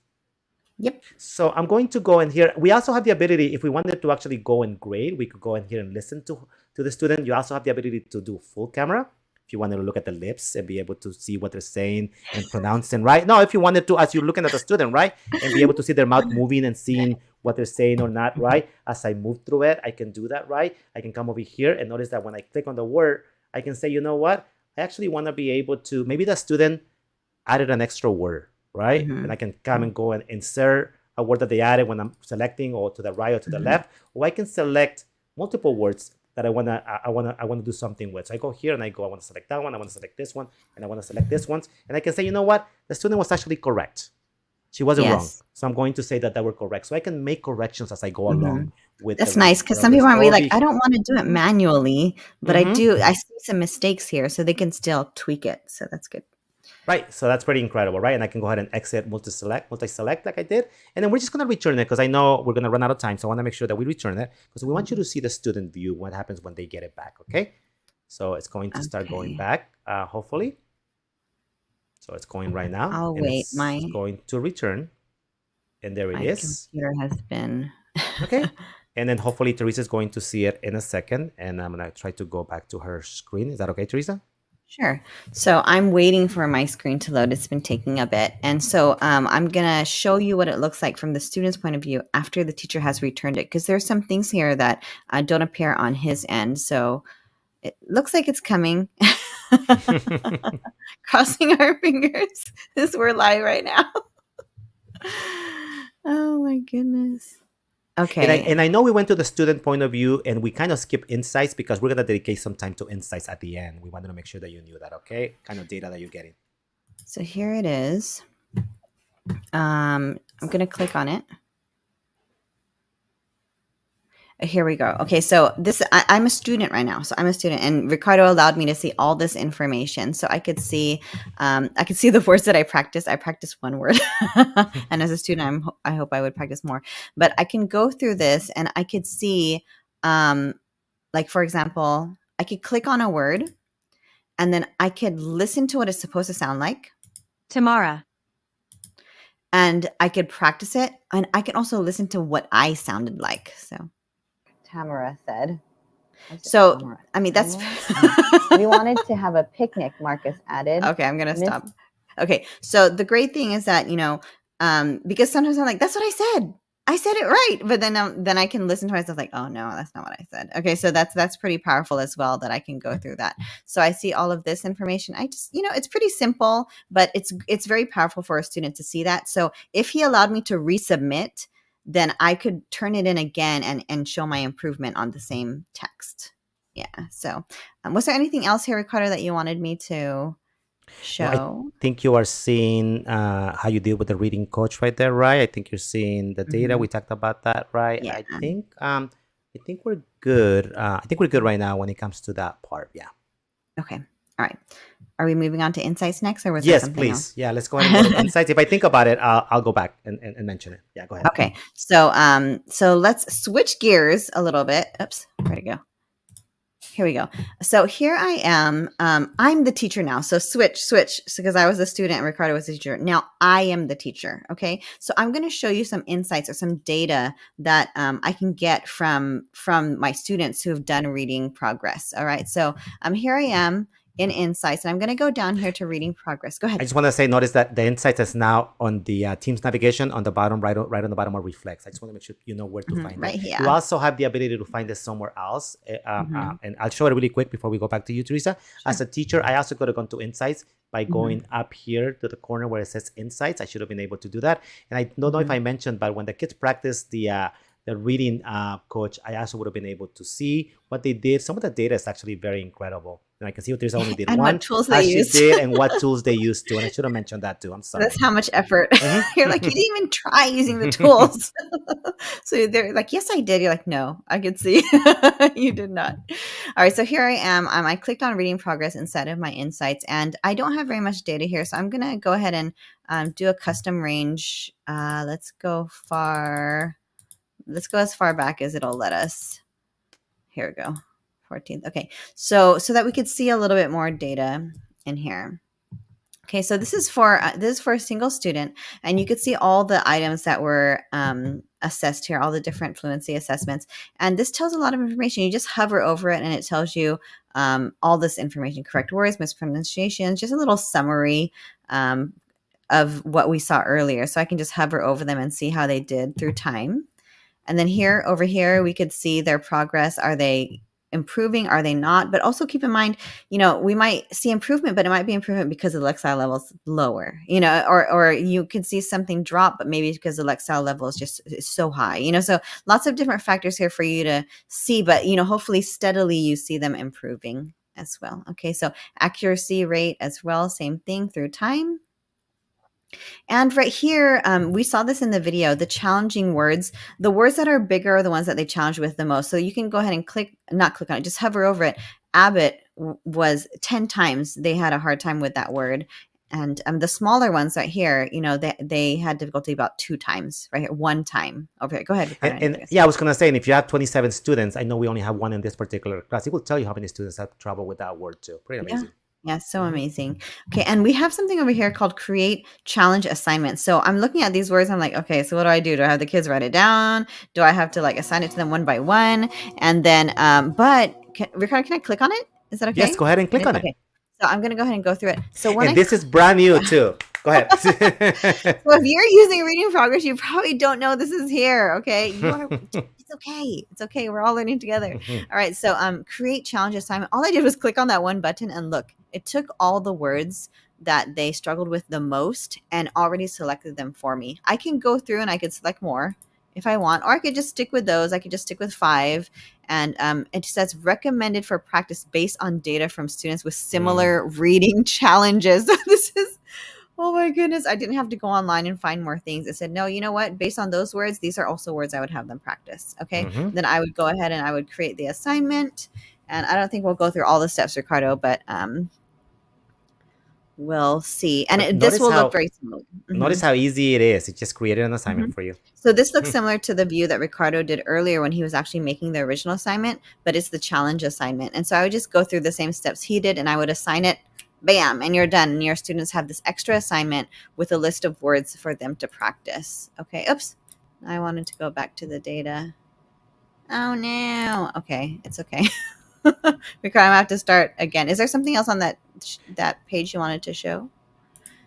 Yep. So I'm going to go in here. We also have the ability, if we wanted to actually go and grade, we could go in here and listen to the student. You also have the ability to do full camera. If you wanted to look at the lips and be able to see what they're saying and pronouncing, right? No, if you wanted to, as you're looking at the student, right? And be able to see their mouth moving and seeing what they're saying or not, right? As I move through it, I can do that, right? I can come over here and notice that when I click on the word, I can say, you know what? I actually want to be able to, maybe the student added an extra word, right? And I can come and go and insert a word that they added when I'm selecting, or to the right or to the left, or I can select multiple words that I wanna do something with. So I go here and I want to select that one, I want to select this one, and I want to select this one, and I can say, you know what, the student was actually correct. She wasn't wrong. So I'm going to say that were correct. So I can make corrections as I go along with. That's nice, because some people are really like, I don't want to do it manually, but I see some mistakes here, so they can still tweak it. So that's good. Right, so that's pretty incredible, right? And I can go ahead and exit multi-select like I did. And then we're just going to return it because I know we're going to run out of time. So I want to make sure that we return it because we want you to see the student view, what happens when they get it back, okay? So it's going to start going back, hopefully. So it's going right now. I'll wait. It's going to return. And there it is. My computer has been... Okay. And then hopefully Teresa's going to see it in a second. And I'm going to try to go back to her screen. Is that okay, Teresa? Sure. So I'm waiting for my screen to load. It's been taking a bit. And so I'm going to show you what it looks like from the student's point of view after the teacher has returned it, because there's some things here that don't appear on his end. So it looks like it's coming. Crossing our fingers as we're live right now. Oh my goodness. Okay. And I know we went to the student point of view and we kind of skip insights because we're going to dedicate some time to insights at the end. We wanted to make sure that you knew that, okay? Kind of data that you're getting. So here it is. I'm going to click on it. Here we go. Okay, so I'm a student right now. So I'm a student, and Ricardo allowed me to see all this information. So I could see the words that I practice. I practice one word, and as a student, I hope I would practice more. But I can go through this, and I could see, like for example, I could click on a word, and then I could listen to what it's supposed to sound like. Tamara. And I could practice it, and I can also listen to what I sounded like. So. Tamara said. So, Tamara? I mean, that's... We wanted to have a picnic, Marcus added. Okay, I'm going to stop. Okay, so the great thing is that, because sometimes I'm like, that's what I said. I said it right. But then I can listen to myself like, oh, no, that's not what I said. Okay, so that's pretty powerful as well that I can go through that. So I see all of this information. I just, it's pretty simple, but it's very powerful for a student to see that. So if he allowed me to resubmit, then I could turn it in again and show my improvement on the same text. Yeah. So was there anything else here, Ricardo, that you wanted me to show? Well, I think you are seeing how you deal with the reading coach right there, right? I think you're seeing the data. We talked about that, right? Yeah. I think we're good. I think we're good right now when it comes to that part. Yeah. Okay. All right. Are we moving on to insights next, or was there something please. else? Yeah, let's go ahead and go to insights. If I think about it, I'll go back and mention it. Yeah, go ahead. Okay. So let's switch gears a little bit. Oops, where'd it go? Here we go. So here I am. I'm the teacher now. So switch, because I was a student and Ricardo was the teacher. Now I am the teacher. Okay. So I'm going to show you some insights or some data that I can get from my students who have done reading progress. All right. So here I am in Insights. And I'm going to go down here to reading progress. Go I ahead. just want to say, notice that the Insights is now on the Teams navigation on the bottom, right on the bottom of Reflex. I just want to make sure you know where to find Right it. here. You also have the ability to find it somewhere else. And I'll show it really quick before we go back to you, Teresa. As a teacher, I also got to go to Insights by going up here to the corner where it says Insights. I should have been able to do that. And I don't know if I mentioned, but when the kids practice the reading coach, I also would have been able to see what they did. Some of the data is actually very incredible. And I can see what Teresa only did And one, what tools how they she used. did, and what tools they used to. And I should have mentioned that too. I'm sorry. That's how much effort. You're like, you didn't even try using the tools. So they're like, yes, I did. You're like, no, I could see you did not. All right. So here I am. I clicked on reading progress inside of my Insights, and I don't have very much data here. So I'm going to go ahead and do a custom range. Let's go as far back as it'll let us. Here we go. 14th. Okay. So that we could see a little bit more data in here. Okay, so this is for a single student, and you could see all the items that were assessed here, all the different fluency assessments, and this tells a lot of information. You just hover over it, and it tells you all this information: correct words, mispronunciations, just a little summary of what we saw earlier. So I can just hover over them and see how they did through time. And then over here, we could see their progress. Are they improving? Are they not? But also keep in mind, we might see improvement, but it might be improvement because the Lexile level is lower, or you could see something drop, but maybe because the Lexile level is so high, so lots of different factors here for you to see, but, hopefully steadily you see them improving as well. Okay. So accuracy rate as well, same thing through time. And right here, we saw this in the video, the challenging words, the words that are bigger are the ones that they challenge with the most. So you can go ahead and not click on it, just hover over it. Abbott was 10 times. They had a hard time with that word. And the smaller ones right here, they had difficulty about 2 times, right here, 1 time over here. Go ahead. And yeah, I was going to say, and if you have 27 students, I know we only have 1 in this particular class. It will tell you how many students have trouble with that word too. Pretty amazing. Yeah, so amazing. Okay, and we have something over here called create challenge assignments. So I'm looking at these words. I'm like, okay, so what do I do? Do I have the kids write it down? Do I have to assign it to them one by one? And then, Ricardo, can I click on it? Is that okay? Yes, go ahead and click on it. So I'm going to go ahead and go through it. So this is brand new too. Go ahead. So if you're using reading progress, you probably don't know this is here. Okay, it's okay. It's okay. We're all learning together. All right. So create challenge assignment. All I did was click on that one button, and look, it took all the words that they struggled with the most and already selected them for me. I can go through and I could select more if I want, or I could just stick with those. I could just stick with 5. And it says recommended for practice based on data from students with similar reading challenges. This is, oh my goodness. I didn't have to go online and find more things. It said, no, you know what? Based on those words, these are also words I would have them practice. Okay. Then I would go ahead and I would create the assignment. And I don't think we'll go through all the steps, Ricardo, but we'll see. And this will look very similar. Notice how easy it is. It just created an assignment for you. So this looks similar to the view that Ricardo did earlier when he was actually making the original assignment, but it's the challenge assignment. And so I would just go through the same steps he did, and I would assign it, bam, and you're done. And your students have this extra assignment with a list of words for them to practice. Okay, oops. I wanted to go back to the data. Oh, no. Okay, it's okay. Ricardo, I'm going to have to start again. Is there something else on that page you wanted to show?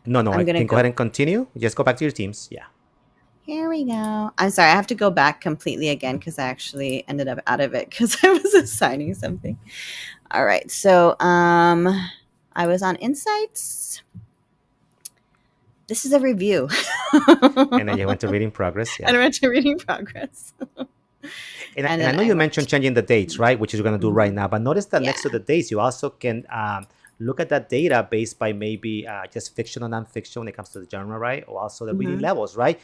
No, I can go ahead and continue. Just go back to your Teams. Yeah. Here we go. I'm sorry, I have to go back completely again because I actually ended up out of it because I was assigning something. All right, so I was on Insights. This is a review. And then you went to reading progress. Yeah. And I went to reading progress. And I know you mentioned changing the dates, right? Which you're going to do right now. But notice that next to the dates, you also can look at that data based by maybe just fiction or nonfiction when it comes to the genre, right? Or also the reading levels, right?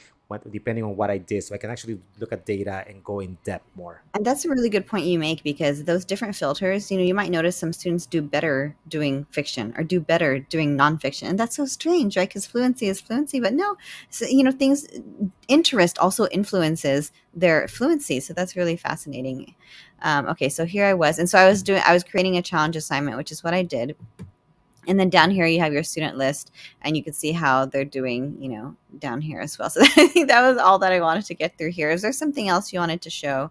Depending on what I did. So I can actually look at data and go in depth more. And that's a really good point you make, because those different filters, you might notice some students do better doing fiction or do better doing nonfiction. And that's so strange, right? Because fluency is fluency, but no, so, interest also influences their fluency. So that's really fascinating. Okay, so here I was. And so I was creating a challenge assignment, which is what I did. And then down here, you have your student list, and you can see how they're doing, down here as well. So I think that was all that I wanted to get through here. Is there something else you wanted to show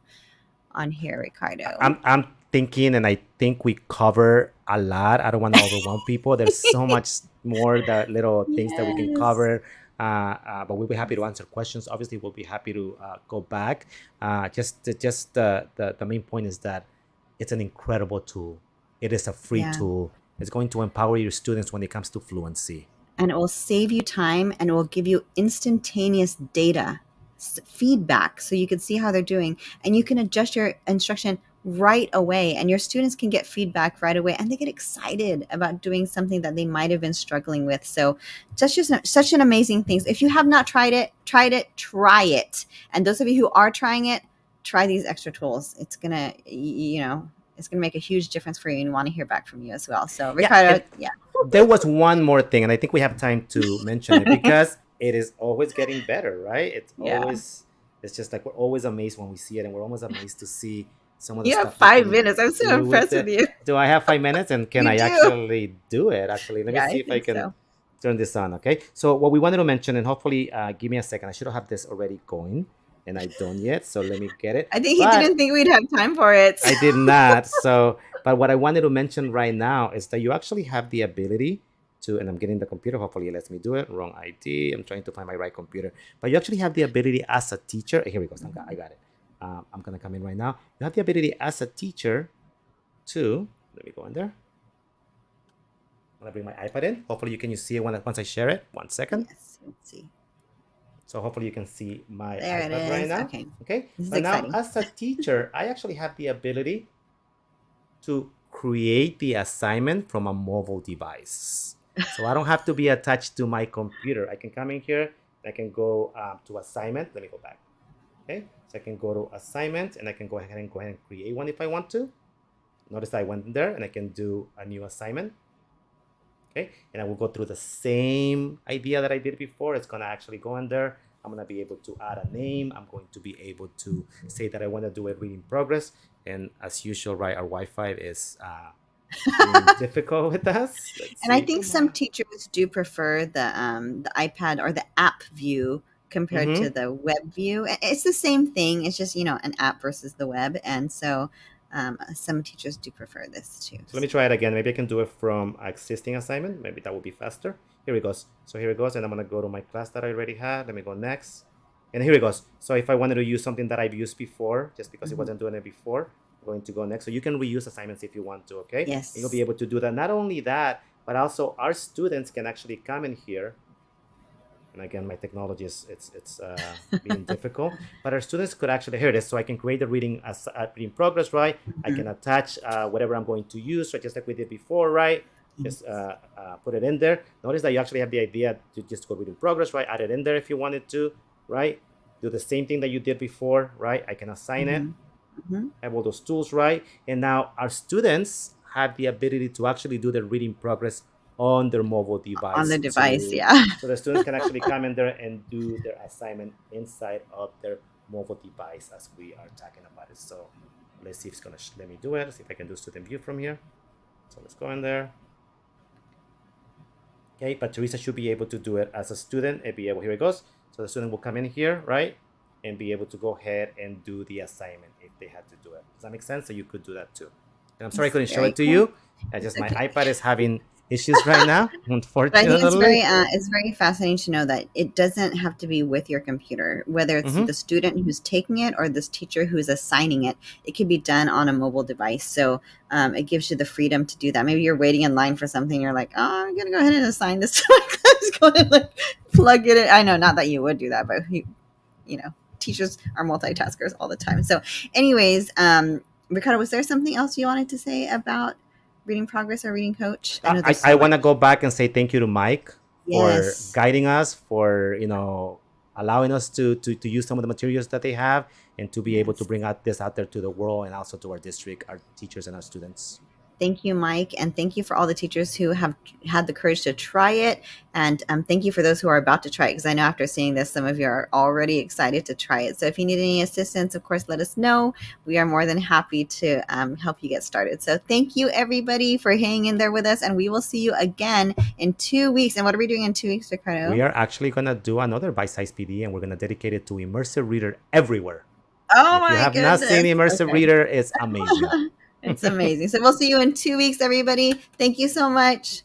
on here, Ricardo? I'm thinking, and I think we cover a lot. I don't want to overwhelm people. There's so much more that little things that we can cover. But we'll be happy to answer questions. Obviously, we'll be happy to go back. Just the main point is that it's an incredible tool. It is a free tool. It's going to empower your students when it comes to fluency. And it will save you time, and it will give you instantaneous data, feedback, so you can see how they're doing, and you can adjust your instruction right away, and your students can get feedback right away, and they get excited about doing something that they might have been struggling with. So that's just such an amazing thing. If you have not tried it, try it. And those of you who are trying it, try these extra tools. It's gonna, it's gonna make a huge difference for you, and want to hear back from you as well. So Ricardo, there was one more thing, and I think we have time to mention it because it is always getting better, right? It's always, it's just like we're always amazed when we see it, and we're almost amazed to see some of the stuff. You have 5 minutes. I'm so impressed with you. Do I have 5 minutes? And can I actually do it? Actually, let me see if I can turn this on, okay? So what we wanted to mention, and hopefully, give me a second. I should have this already going, and I don't yet, so let me get it. I think he didn't think we'd have time for it. I did not. So, but what I wanted to mention right now is that you actually have the ability to, and I'm getting the computer, hopefully it lets me do it. Wrong ID. I'm trying to find my right computer. But you actually have the ability as a teacher. Here we go. I got it. I'm going to come in right now. You have the ability as a teacher to, let me go in there. I'm going to bring my iPad in. Hopefully you can see it once I share it. 1 second. Yes, let's see. So hopefully you can see my there iPad right now. Okay. But now as a teacher, I actually have the ability to create the assignment from a mobile device. So I don't have to be attached to my computer. I can come in here. I can go to assignment. Let me go back. Okay. So I can go to assignment, and I can go ahead and create one if I want to. Notice I went there, and I can do a new assignment. Okay. And I will go through the same idea that I did before. It's going to actually go in there. I'm going to be able to add a name. I'm going to be able to say that I want to do a reading progress. And as usual, right, our Wi-Fi is being difficult with us. And I think some teachers do prefer the iPad or the app view compared to the web view. It's the same thing. It's just, an app versus the web. And so some teachers do prefer this too. So let me try it again. Maybe I can do it from existing assignment. Maybe that will be faster. Here it goes. So here it goes. And I'm going to go to my class that I already had. Let me go next. And here it goes. So if I wanted to use something that I've used before, just because it wasn't doing it before, I'm going to go next. So you can reuse assignments if you want to, okay? Yes. And you'll be able to do that. Not only that, but also our students can actually come in here. And again, my technology is it's being difficult. But our students could actually, here it is. So I can create the reading as reading progress, right? I can attach whatever I'm going to use, right? Just like we did before, right? Just put it in there. Notice that you actually have the idea to just go reading progress, right? Add it in there if you wanted to, right? Do the same thing that you did before, right? I can assign it. Have all those tools, right? And now our students have the ability to actually do the reading progress on their mobile device. On the device, So the students can actually come in there and do their assignment inside of their mobile device as we are talking about it. So let's see if it's going to let me do it. Let's see if I can do student view from here. So let's go in there. Okay, but Teresa should be able to do it as a student and be able, here it goes. So the student will come in here, right? And be able to go ahead and do the assignment if they had to do it. Does that make sense? So you could do that too. And I'm sorry I couldn't show it to you. I just, my iPad is having issues right now, unfortunately. But I think it's very fascinating to know that it doesn't have to be with your computer, whether it's the student who's taking it or this teacher who's assigning it. It can be done on a mobile device. So it gives you the freedom to do that. Maybe you're waiting in line for something. You're like, oh, I'm going to go ahead and assign this to my class. Go ahead and plug it in. I know, not that you would do that, but teachers are multitaskers all the time. So anyways, Ricardo, was there something else you wanted to say about Reading Progress or Reading Coach? I want to go back and say thank you to Mike for guiding us, for allowing us to use some of the materials that they have and to be able to bring this out there to the world and also to our district, our teachers and our students. Thank you, Mike. And thank you for all the teachers who have had the courage to try it. And thank you for those who are about to try it, because I know after seeing this, some of you are already excited to try it. So if you need any assistance, of course, let us know. We are more than happy to help you get started. So thank you, everybody, for hanging in there with us. And we will see you again in 2 weeks. And what are we doing in 2 weeks, Ricardo? We are actually going to do another bite-sized PD, and we're going to dedicate it to Immersive Reader Everywhere. Oh, my goodness. If you have not seen Immersive Reader, it's amazing. It's amazing. So we'll see you in 2 weeks, everybody. Thank you so much.